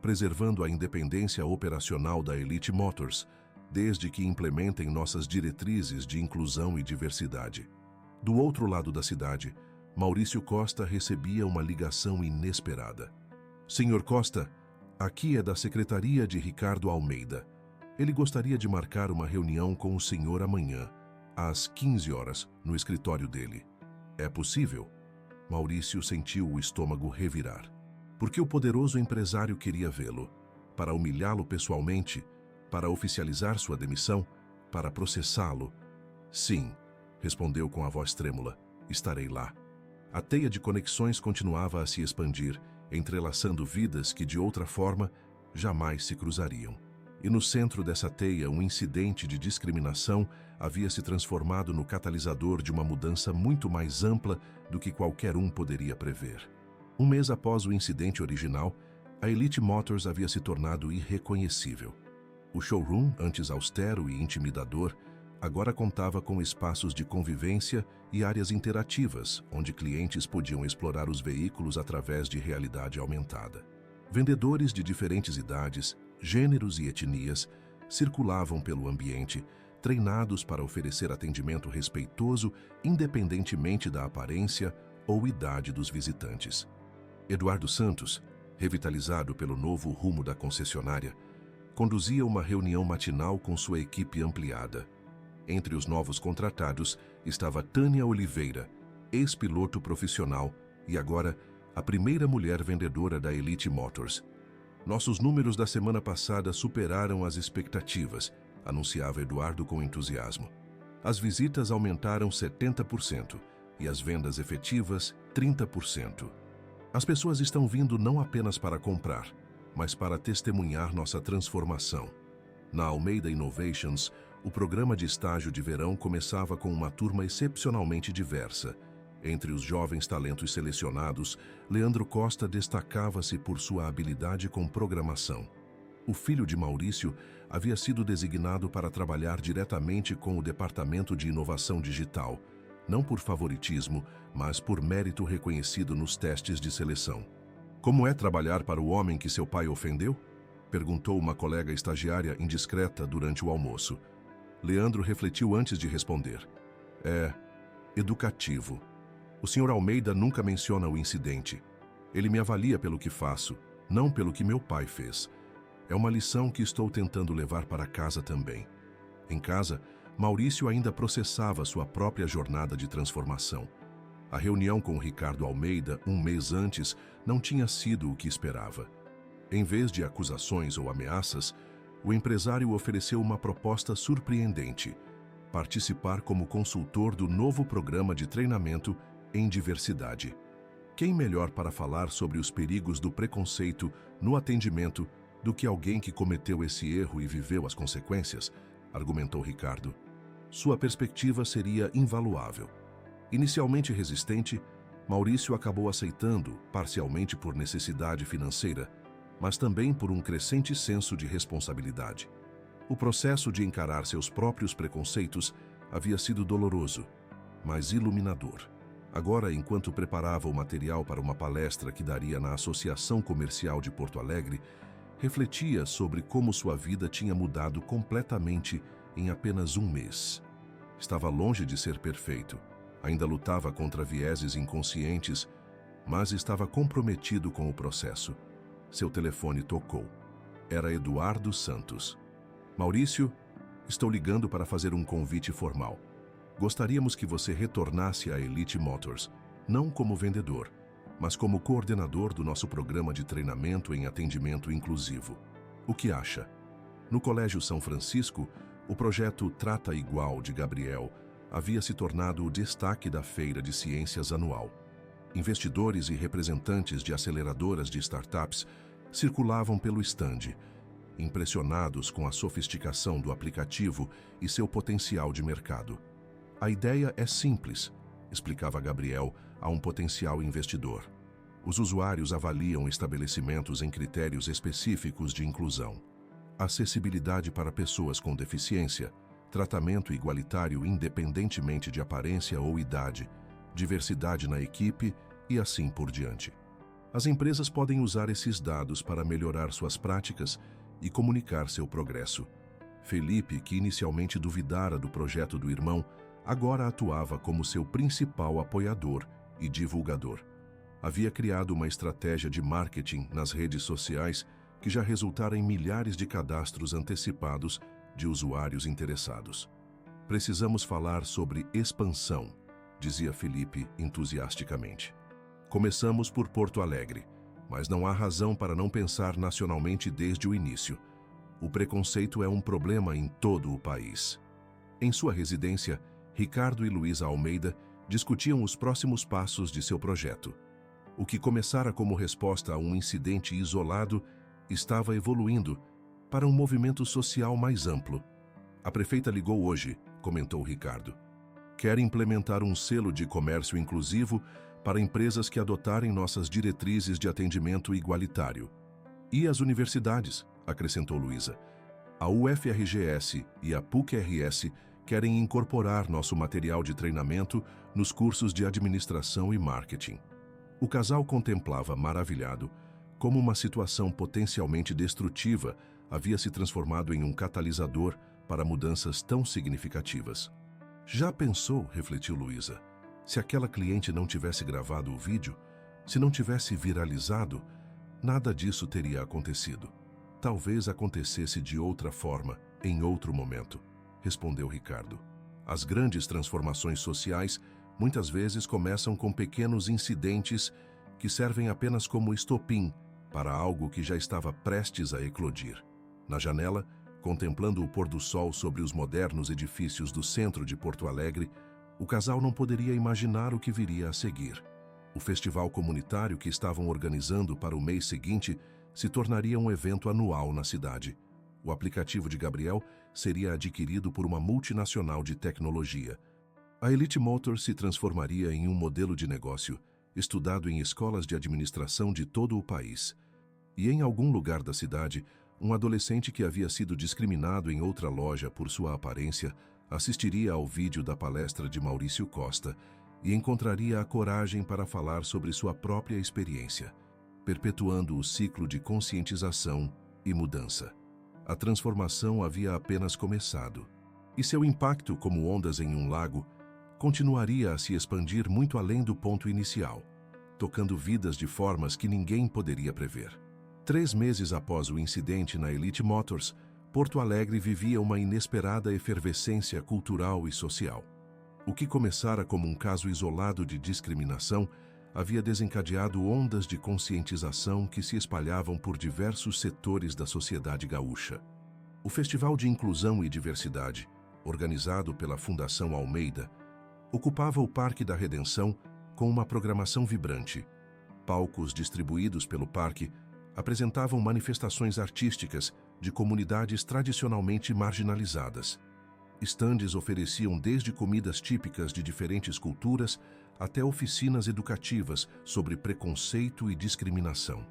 preservando a independência operacional da Elite Motors, desde que implementem nossas diretrizes de inclusão e diversidade. Do outro lado da cidade, Maurício Costa recebia uma ligação inesperada. Senhor Costa, aqui é da secretaria de Ricardo Almeida. Ele gostaria de marcar uma reunião com o senhor amanhã, às 15 horas, no escritório dele. É possível? Maurício sentiu o estômago revirar. Porque o poderoso empresário queria vê-lo, para humilhá-lo pessoalmente, para oficializar sua demissão, para processá-lo. Sim, respondeu com a voz trêmula, estarei lá. A teia de conexões continuava a se expandir, entrelaçando vidas que de outra forma jamais se cruzariam. E no centro dessa teia, um incidente de discriminação havia se transformado no catalisador de uma mudança muito mais ampla do que qualquer um poderia prever. Um mês após o incidente original, a Elite Motors havia se tornado irreconhecível. O showroom, antes austero e intimidador, agora contava com espaços de convivência e áreas interativas, onde clientes podiam explorar os veículos através de realidade aumentada. Vendedores de diferentes idades, gêneros e etnias circulavam pelo ambiente, treinados para oferecer atendimento respeitoso independentemente da aparência ou idade dos visitantes. Eduardo Santos, revitalizado pelo novo rumo da concessionária, conduzia uma reunião matinal com sua equipe ampliada. Entre os novos contratados estava Tânia Oliveira, ex-piloto profissional e agora a primeira mulher vendedora da Elite Motors. Nossos números da semana passada superaram as expectativas, anunciava Eduardo com entusiasmo. As visitas aumentaram 70% e as vendas efetivas 30%. As pessoas estão vindo não apenas para comprar, mas para testemunhar nossa transformação. Na Almeida Innovations, o programa de estágio de verão começava com uma turma excepcionalmente diversa. Entre os jovens talentos selecionados, Leandro Costa destacava-se por sua habilidade com programação. O filho de Maurício havia sido designado para trabalhar diretamente com o Departamento de Inovação Digital, não por favoritismo, mas por mérito reconhecido nos testes de seleção. Como é trabalhar para o homem que seu pai ofendeu? Perguntou uma colega estagiária indiscreta durante o almoço. Leandro refletiu antes de responder. É educativo. O Sr. Almeida nunca menciona o incidente. Ele me avalia pelo que faço, não pelo que meu pai fez. É uma lição que estou tentando levar para casa também. Em casa, Maurício ainda processava sua própria jornada de transformação. A reunião com Ricardo Almeida, um mês antes, não tinha sido o que esperava. Em vez de acusações ou ameaças, o empresário ofereceu uma proposta surpreendente: participar como consultor do novo programa de treinamento em diversidade. Quem melhor para falar sobre os perigos do preconceito no atendimento do que alguém que cometeu esse erro e viveu as consequências? Argumentou Ricardo. Sua perspectiva seria invaluável. Inicialmente resistente, Maurício acabou aceitando, parcialmente por necessidade financeira, mas também por um crescente senso de responsabilidade. O processo de encarar seus próprios preconceitos havia sido doloroso, mas iluminador. Agora, enquanto preparava o material para uma palestra que daria na Associação Comercial de Porto Alegre, refletia sobre como sua vida tinha mudado completamente em apenas um mês. Estava longe de ser perfeito, ainda lutava contra vieses inconscientes, mas estava comprometido com o processo. Seu telefone tocou. Era Eduardo Santos. Maurício, estou ligando para fazer um convite formal. Gostaríamos que você retornasse à Elite Motors, não como vendedor, mas como coordenador do nosso programa de treinamento em atendimento inclusivo. O que acha? No Colégio São Francisco, o projeto Trata Igual de Gabriel havia se tornado o destaque da Feira de Ciências anual. Investidores e representantes de aceleradoras de startups circulavam pelo estande, impressionados com a sofisticação do aplicativo e seu potencial de mercado. A ideia é simples, explicava Gabriel a um potencial investidor. Os usuários avaliam estabelecimentos em critérios específicos de inclusão. Acessibilidade para pessoas com deficiência, tratamento igualitário independentemente de aparência ou idade, diversidade na equipe e assim por diante. As empresas podem usar esses dados para melhorar suas práticas e comunicar seu progresso. Felipe, que inicialmente duvidara do projeto do irmão, agora atuava como seu principal apoiador e divulgador. Havia criado uma estratégia de marketing nas redes sociais que já resultara em milhares de cadastros antecipados de usuários interessados. Precisamos falar sobre expansão, dizia Felipe entusiasticamente. Começamos por Porto Alegre, mas não há razão para não pensar nacionalmente desde o início. O preconceito é um problema em todo o país. Em sua residência, Ricardo e Luísa Almeida discutiam os próximos passos de seu projeto. O que começara como resposta a um incidente isolado estava evoluindo para um movimento social mais amplo. A prefeita ligou hoje, comentou Ricardo. Quer implementar um selo de comércio inclusivo para empresas que adotarem nossas diretrizes de atendimento igualitário. E as universidades, acrescentou Luísa. A UFRGS e a PUC-RS querem incorporar nosso material de treinamento nos cursos de administração e marketing. O casal contemplava maravilhado como uma situação potencialmente destrutiva havia se transformado em um catalisador para mudanças tão significativas. Já pensou, refletiu Luísa, se aquela cliente não tivesse gravado o vídeo, se não tivesse viralizado, nada disso teria acontecido. Talvez acontecesse de outra forma, em outro momento, respondeu Ricardo. As grandes transformações sociais muitas vezes começam com pequenos incidentes que servem apenas como estopim para algo que já estava prestes a eclodir. Na janela, contemplando o pôr do sol sobre os modernos edifícios do centro de Porto Alegre, o casal não poderia imaginar o que viria a seguir. O festival comunitário que estavam organizando para o mês seguinte se tornaria um evento anual na cidade. O aplicativo de Gabriel seria adquirido por uma multinacional de tecnologia. A Elite Motors se transformaria em um modelo de negócio estudado em escolas de administração de todo o país. E em algum lugar da cidade, um adolescente que havia sido discriminado em outra loja por sua aparência assistiria ao vídeo da palestra de Maurício Costa e encontraria a coragem para falar sobre sua própria experiência, perpetuando o ciclo de conscientização e mudança. A transformação havia apenas começado, e seu impacto como ondas em um lago continuaria a se expandir muito além do ponto inicial, tocando vidas de formas que ninguém poderia prever. 3 meses após o incidente na Elite Motors, Porto Alegre vivia uma inesperada efervescência cultural e social. O que começara como um caso isolado de discriminação havia desencadeado ondas de conscientização que se espalhavam por diversos setores da sociedade gaúcha. O Festival de Inclusão e Diversidade, organizado pela Fundação Almeida, ocupava o Parque da Redenção com uma programação vibrante. Palcos distribuídos pelo parque apresentavam manifestações artísticas de comunidades tradicionalmente marginalizadas. Estandes ofereciam desde comidas típicas de diferentes culturas até oficinas educativas sobre preconceito e discriminação.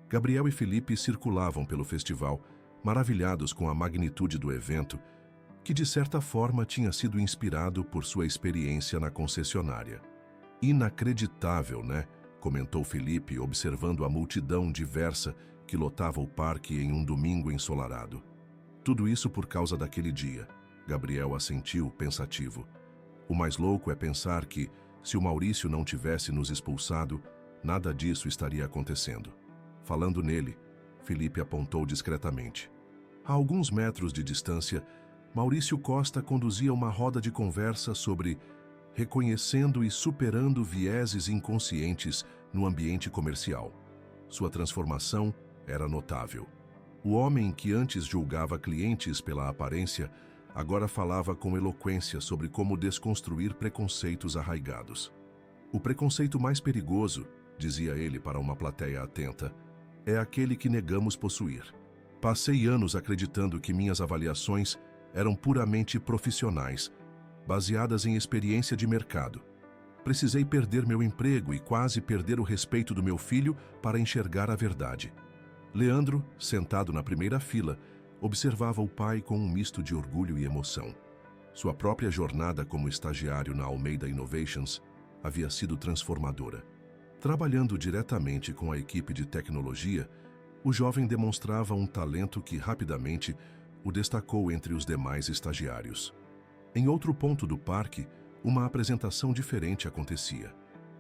Gabriel e Felipe circulavam pelo festival, maravilhados com a magnitude do evento, que de certa forma tinha sido inspirado por sua experiência na concessionária. Inacreditável, né? Comentou Felipe, observando a multidão diversa que lotava o parque em um domingo ensolarado. Tudo isso por causa daquele dia. Gabriel assentiu, pensativo. O mais louco é pensar que, se o Maurício não tivesse nos expulsado, nada disso estaria acontecendo. Falando nele, Felipe apontou discretamente. A alguns metros de distância, Maurício Costa conduzia uma roda de conversa sobre reconhecendo e superando vieses inconscientes no ambiente comercial. Sua transformação era notável. O homem que antes julgava clientes pela aparência, agora falava com eloquência sobre como desconstruir preconceitos arraigados. O preconceito mais perigoso, dizia ele para uma plateia atenta, é aquele que negamos possuir. Passei anos acreditando que minhas avaliações eram puramente profissionais, baseadas em experiência de mercado. Precisei perder meu emprego e quase perder o respeito do meu filho para enxergar a verdade. Leandro, sentado na primeira fila, observava o pai com um misto de orgulho e emoção. Sua própria jornada como estagiário na Almeida Innovations havia sido transformadora. Trabalhando diretamente com a equipe de tecnologia, o jovem demonstrava um talento que rapidamente o destacou entre os demais estagiários. Em outro ponto do parque, uma apresentação diferente acontecia.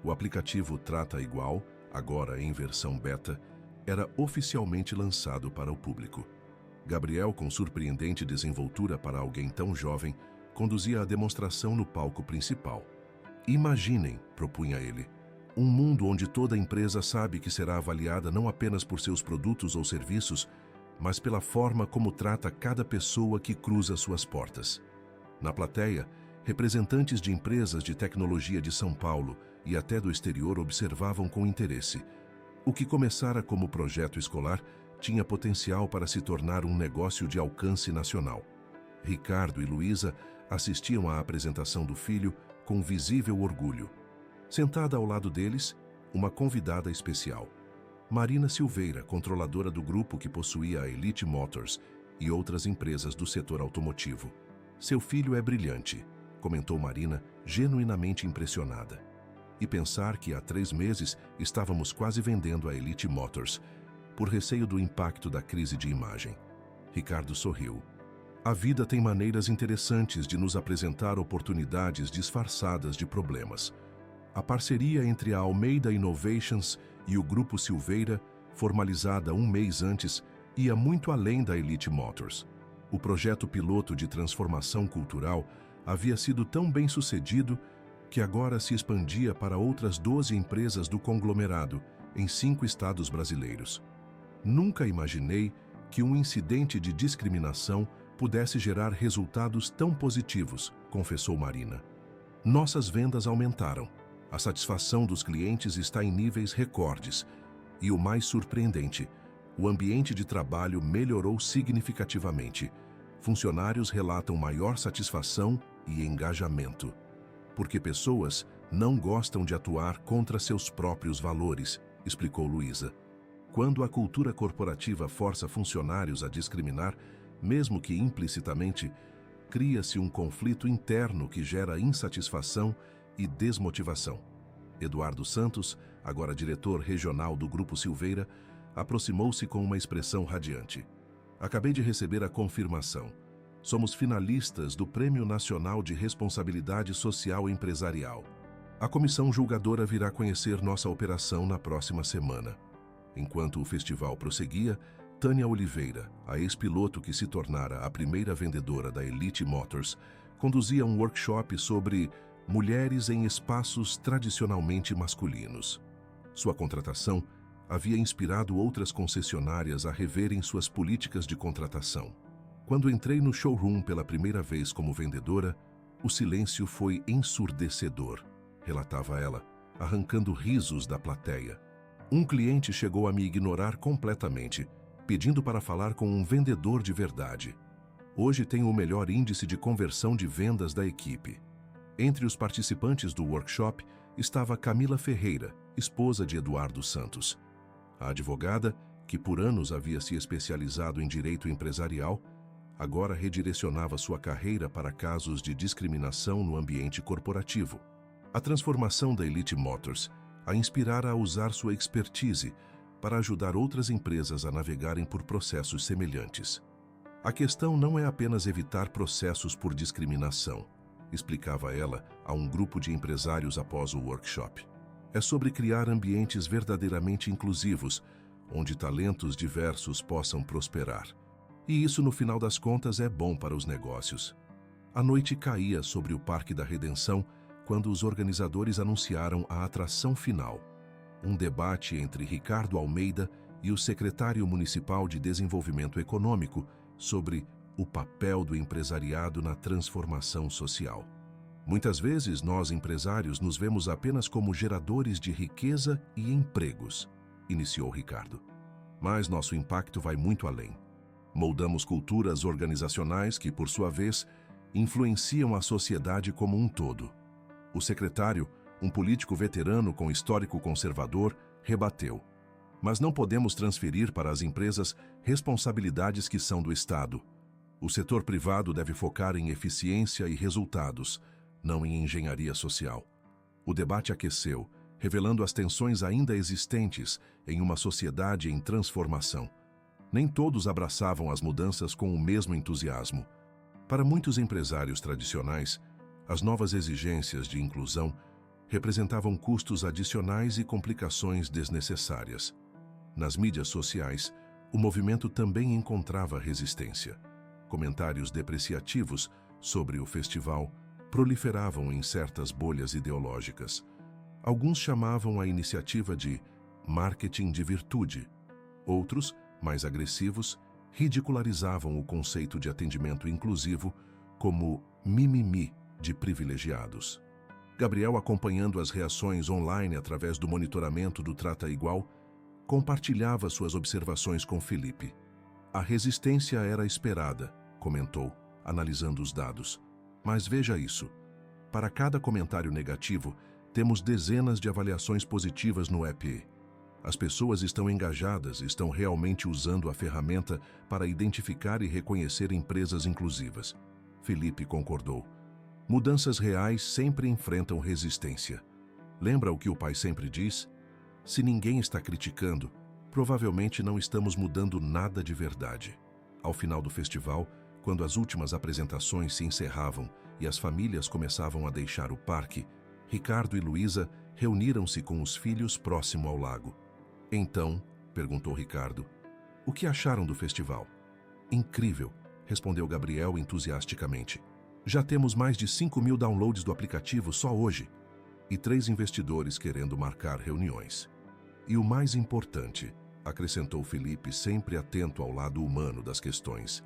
O aplicativo Trata Igual, agora em versão beta, era oficialmente lançado para o público. Gabriel, com surpreendente desenvoltura para alguém tão jovem, conduzia a demonstração no palco principal. Imaginem, propunha ele, um mundo onde toda empresa sabe que será avaliada não apenas por seus produtos ou serviços, mas pela forma como trata cada pessoa que cruza suas portas. Na plateia, representantes de empresas de tecnologia de São Paulo e até do exterior observavam com interesse. O que começara como projeto escolar tinha potencial para se tornar um negócio de alcance nacional. Ricardo e Luísa assistiam à apresentação do filho com visível orgulho. Sentada ao lado deles, uma convidada especial. Marina Silveira, controladora do grupo que possuía a Elite Motors e outras empresas do setor automotivo. Seu filho é brilhante, comentou Marina, genuinamente impressionada. E pensar que há 3 meses estávamos quase vendendo a Elite Motors, por receio do impacto da crise de imagem. Ricardo sorriu. A vida tem maneiras interessantes de nos apresentar oportunidades disfarçadas de problemas. A parceria entre a Almeida Innovations e o Grupo Silveira, formalizada 1 mês antes, ia muito além da Elite Motors. O projeto piloto de transformação cultural havia sido tão bem sucedido que agora se expandia para outras 12 empresas do conglomerado, em 5 estados brasileiros. Nunca imaginei que um incidente de discriminação pudesse gerar resultados tão positivos, confessou Marina. Nossas vendas aumentaram, a satisfação dos clientes está em níveis recordes e, o mais surpreendente, o ambiente de trabalho melhorou significativamente. Funcionários relatam maior satisfação e engajamento, porque pessoas não gostam de atuar contra seus próprios valores, explicou Luísa. Quando a cultura corporativa força funcionários a discriminar, mesmo que implicitamente, cria-se um conflito interno que gera insatisfação e desmotivação. Eduardo Santos, agora diretor regional do Grupo Silveira, aproximou-se com uma expressão radiante. Acabei de receber a confirmação. Somos finalistas do Prêmio Nacional de Responsabilidade Social Empresarial. A comissão julgadora virá conhecer nossa operação na próxima semana. Enquanto o festival prosseguia, Tânia Oliveira, a ex-piloto que se tornara a primeira vendedora da Elite Motors, conduzia um workshop sobre mulheres em espaços tradicionalmente masculinos. Sua contratação havia inspirado outras concessionárias a reverem suas políticas de contratação. Quando entrei no showroom pela primeira vez como vendedora, o silêncio foi ensurdecedor, relatava ela, arrancando risos da plateia. Um cliente chegou a me ignorar completamente, pedindo para falar com um vendedor de verdade. Hoje tenho o melhor índice de conversão de vendas da equipe. Entre os participantes do workshop estava Camila Ferreira, esposa de Eduardo Santos. A advogada, que por anos havia se especializado em direito empresarial, agora redirecionava sua carreira para casos de discriminação no ambiente corporativo. A transformação da Elite Motors a inspirara a usar sua expertise para ajudar outras empresas a navegarem por processos semelhantes. A questão não é apenas evitar processos por discriminação, explicava ela a um grupo de empresários após o workshop. É sobre criar ambientes verdadeiramente inclusivos, onde talentos diversos possam prosperar. E isso, no final das contas, é bom para os negócios. A noite caía sobre o Parque da Redenção quando os organizadores anunciaram a atração final, um debate entre Ricardo Almeida e o secretário municipal de Desenvolvimento Econômico sobre o papel do empresariado na transformação social. Muitas vezes, nós empresários nos vemos apenas como geradores de riqueza e empregos, iniciou Ricardo. Mas nosso impacto vai muito além. Moldamos culturas organizacionais que, por sua vez, influenciam a sociedade como um todo. O secretário, um político veterano com histórico conservador, rebateu. Mas não podemos transferir para as empresas responsabilidades que são do Estado. O setor privado deve focar em eficiência e resultados, não em engenharia social. O debate aqueceu, revelando as tensões ainda existentes em uma sociedade em transformação. Nem todos abraçavam as mudanças com o mesmo entusiasmo. Para muitos empresários tradicionais, as novas exigências de inclusão representavam custos adicionais e complicações desnecessárias. Nas mídias sociais, o movimento também encontrava resistência. Comentários depreciativos sobre o festival proliferavam em certas bolhas ideológicas. Alguns chamavam a iniciativa de marketing de virtude. Outros, mais agressivos, ridicularizavam o conceito de atendimento inclusivo como mimimi de privilegiados. Gabriel, acompanhando as reações online através do monitoramento do Trata Igual, compartilhava suas observações com Felipe. A resistência era esperada, comentou, analisando os dados. Mas veja isso. Para cada comentário negativo, temos dezenas de avaliações positivas no app. As pessoas estão engajadas, estão realmente usando a ferramenta para identificar e reconhecer empresas inclusivas. Felipe concordou. Mudanças reais sempre enfrentam resistência. Lembra o que o pai sempre diz? Se ninguém está criticando, provavelmente não estamos mudando nada de verdade. Ao final do festival, quando as últimas apresentações se encerravam e as famílias começavam a deixar o parque, Ricardo e Luísa reuniram-se com os filhos próximo ao lago. Então, perguntou Ricardo, o que acharam do festival? Incrível, respondeu Gabriel entusiasticamente. Já temos mais de 5.000 downloads do aplicativo só hoje. E 3 investidores querendo marcar reuniões. E o mais importante, acrescentou Felipe, sempre atento ao lado humano das questões,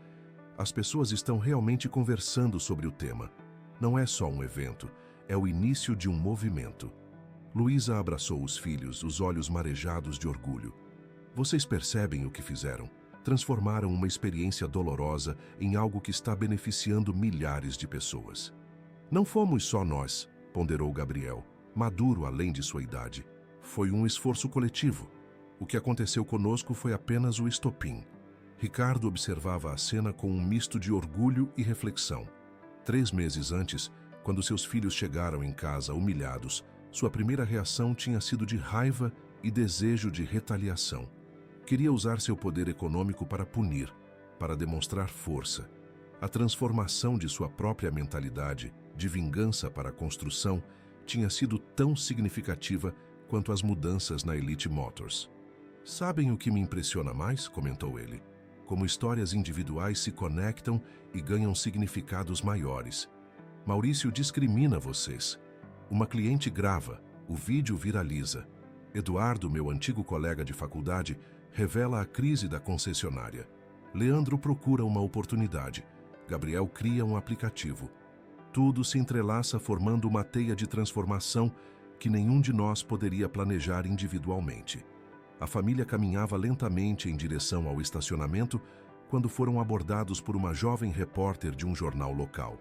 as pessoas estão realmente conversando sobre o tema. Não é só um evento, é o início de um movimento. Luísa abraçou os filhos, os olhos marejados de orgulho. Vocês percebem o que fizeram? Transformaram uma experiência dolorosa em algo que está beneficiando milhares de pessoas. Não fomos só nós, ponderou Gabriel, maduro além de sua idade. Foi um esforço coletivo. O que aconteceu conosco foi apenas o estopim. Ricardo observava a cena com um misto de orgulho e reflexão. 3 meses antes, quando seus filhos chegaram em casa humilhados, sua primeira reação tinha sido de raiva e desejo de retaliação. Queria usar seu poder econômico para punir, para demonstrar força. A transformação de sua própria mentalidade, de vingança para a construção, tinha sido tão significativa quanto as mudanças na Elite Motors. Sabem o que me impressiona mais? Comentou ele. Como histórias individuais se conectam e ganham significados maiores. Maurício discrimina vocês. Uma cliente grava, o vídeo viraliza. Eduardo, meu antigo colega de faculdade, revela a crise da concessionária. Leandro procura uma oportunidade. Gabriel cria um aplicativo. Tudo se entrelaça formando uma teia de transformação que nenhum de nós poderia planejar individualmente. A família caminhava lentamente em direção ao estacionamento quando foram abordados por uma jovem repórter de um jornal local.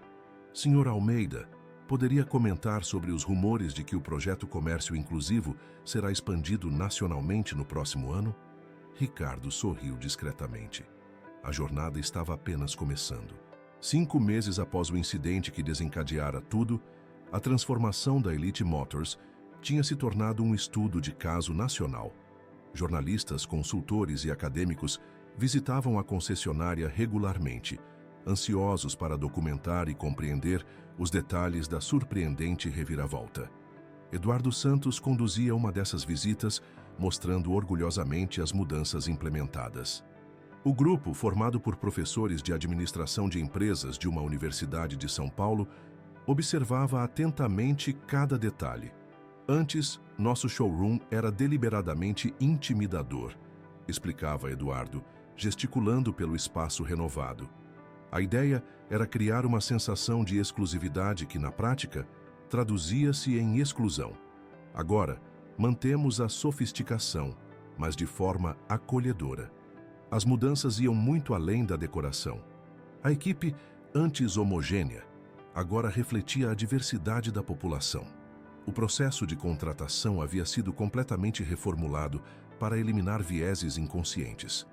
Senhor Almeida, poderia comentar sobre os rumores de que o projeto Comércio Inclusivo será expandido nacionalmente no próximo ano? Ricardo sorriu discretamente. A jornada estava apenas começando. 5 meses após o incidente que desencadeara tudo, a transformação da Elite Motors tinha se tornado um estudo de caso nacional. Jornalistas, consultores e acadêmicos visitavam a concessionária regularmente, ansiosos para documentar e compreender os detalhes da surpreendente reviravolta. Eduardo Santos conduzia uma dessas visitas, mostrando orgulhosamente as mudanças implementadas. O grupo, formado por professores de administração de empresas de uma universidade de São Paulo, observava atentamente cada detalhe. Antes, nosso showroom era deliberadamente intimidador, explicava Eduardo, gesticulando pelo espaço renovado. A ideia era criar uma sensação de exclusividade que, na prática, traduzia-se em exclusão. Agora, mantemos a sofisticação, mas de forma acolhedora. As mudanças iam muito além da decoração. A equipe, antes homogênea, agora refletia a diversidade da população. O processo de contratação havia sido completamente reformulado para eliminar vieses inconscientes.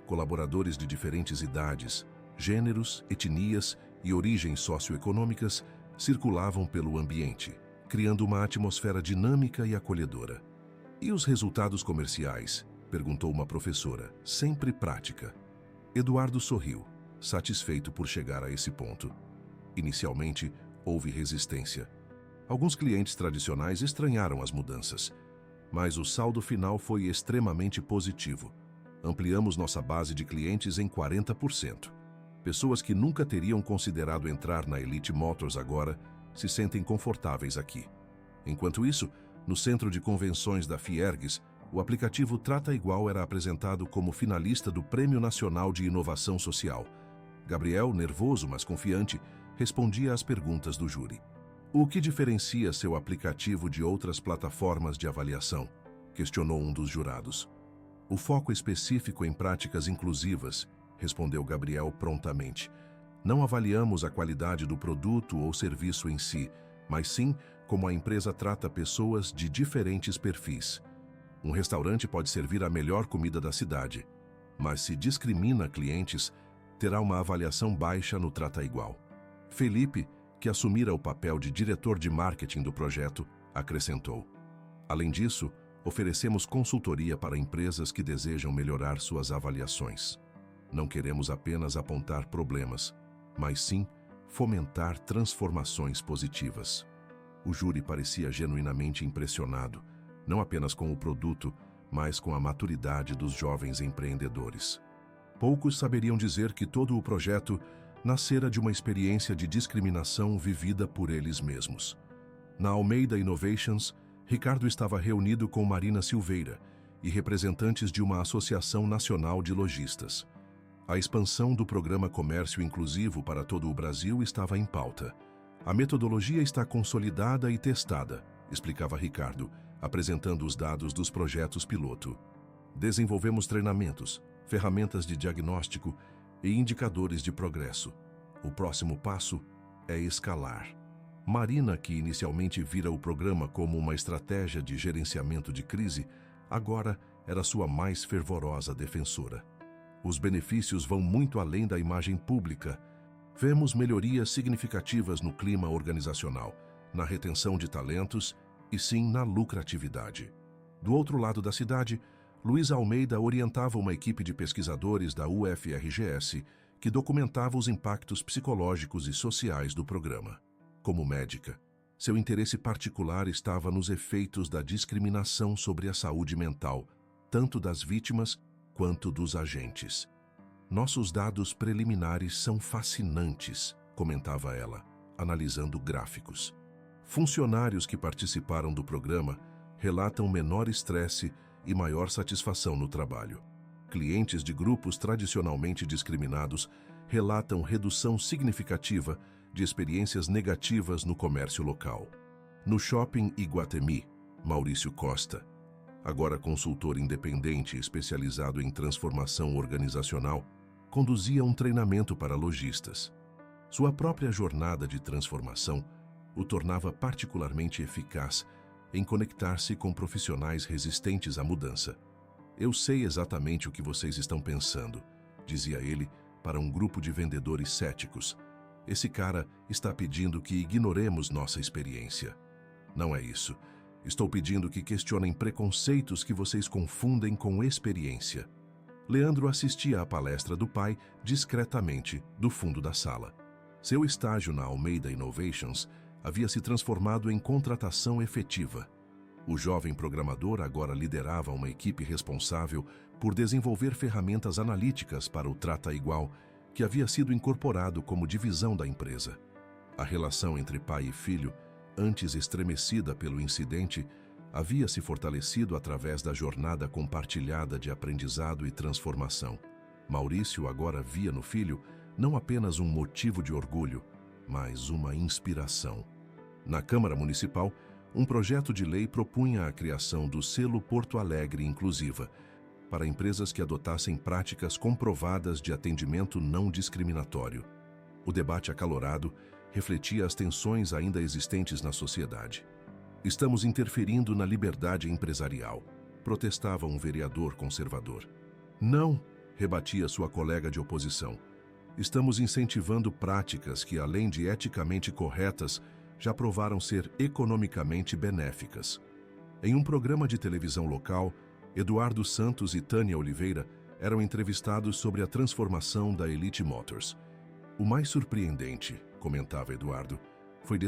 Colaboradores de diferentes idades, gêneros, etnias e origens socioeconômicas circulavam pelo ambiente, criando uma atmosfera dinâmica e acolhedora. E os resultados comerciais? Perguntou uma professora, sempre prática. Eduardo sorriu, satisfeito por chegar a esse ponto. Inicialmente, houve resistência. Alguns clientes tradicionais estranharam as mudanças, mas o saldo final foi extremamente positivo. Ampliamos nossa base de clientes em 40%. Pessoas que nunca teriam considerado entrar na Elite Motors agora se sentem confortáveis aqui. Enquanto isso, no centro de convenções da Fiergues, o aplicativo Trata Igual era apresentado como finalista do Prêmio Nacional de Inovação Social. Gabriel, nervoso mas confiante, respondia às perguntas do júri. O que diferencia seu aplicativo de outras plataformas de avaliação? Questionou um dos jurados. O foco específico em práticas inclusivas, respondeu Gabriel prontamente. Não avaliamos a qualidade do produto ou serviço em si, mas sim como a empresa trata pessoas de diferentes perfis. Um restaurante pode servir a melhor comida da cidade, mas se discrimina clientes, terá uma avaliação baixa no Trata Igual. Felipe, que assumira o papel de diretor de marketing do projeto, acrescentou. Além disso, oferecemos consultoria para empresas que desejam melhorar suas avaliações. Não queremos apenas apontar problemas, mas sim fomentar transformações positivas. O júri parecia genuinamente impressionado, não apenas com o produto, mas com a maturidade dos jovens empreendedores. Poucos saberiam dizer que todo o projeto nascera de uma experiência de discriminação vivida por eles mesmos. Na Almeida Innovations, Ricardo estava reunido com Marina Silveira e representantes de uma associação nacional de lojistas. A expansão do programa Comércio Inclusivo para todo o Brasil estava em pauta. A metodologia está consolidada e testada, explicava Ricardo, apresentando os dados dos projetos piloto. Desenvolvemos treinamentos, ferramentas de diagnóstico e indicadores de progresso. O próximo passo é escalar. Marina, que inicialmente vira o programa como uma estratégia de gerenciamento de crise, agora era sua mais fervorosa defensora. Os benefícios vão muito além da imagem pública. Vemos melhorias significativas no clima organizacional, na retenção de talentos e sim na lucratividade. Do outro lado da cidade, Luísa Almeida orientava uma equipe de pesquisadores da UFRGS que documentava os impactos psicológicos e sociais do programa. Como médica, seu interesse particular estava nos efeitos da discriminação sobre a saúde mental, tanto das vítimas quanto dos agentes. Nossos dados preliminares são fascinantes, comentava ela, analisando gráficos. Funcionários que participaram do programa relatam menor estresse e maior satisfação no trabalho. Clientes de grupos tradicionalmente discriminados relatam redução significativa de experiências negativas no comércio local. No Shopping Iguatemi, Maurício Costa, agora consultor independente especializado em transformação organizacional, conduzia um treinamento para lojistas. Sua própria jornada de transformação o tornava particularmente eficaz em conectar-se com profissionais resistentes à mudança. Eu sei exatamente o que vocês estão pensando, dizia ele para um grupo de vendedores céticos. Esse cara está pedindo que ignoremos nossa experiência. Não é isso. Estou pedindo que questionem preconceitos que vocês confundem com experiência. Leandro assistia à palestra do pai discretamente do fundo da sala. Seu estágio na Almeida Innovations havia se transformado em contratação efetiva. O jovem programador agora liderava uma equipe responsável por desenvolver ferramentas analíticas para o Trata Igual, que havia sido incorporado como divisão da empresa. A relação entre pai e filho, antes estremecida pelo incidente, havia se fortalecido através da jornada compartilhada de aprendizado e transformação. Maurício agora via no filho não apenas um motivo de orgulho, mas uma inspiração. Na Câmara Municipal, um projeto de lei propunha a criação do selo Porto Alegre Inclusiva, para empresas que adotassem práticas comprovadas de atendimento não discriminatório. O debate acalorado refletia as tensões ainda existentes na sociedade. Estamos interferindo na liberdade empresarial, protestava um vereador conservador. Não, rebatia sua colega de oposição. Estamos incentivando práticas que, além de eticamente corretas, já provaram ser economicamente benéficas. Em um programa de televisão local, Eduardo Santos e Tânia Oliveira eram entrevistados sobre a transformação da Elite Motors. O mais surpreendente, comentava Eduardo, foi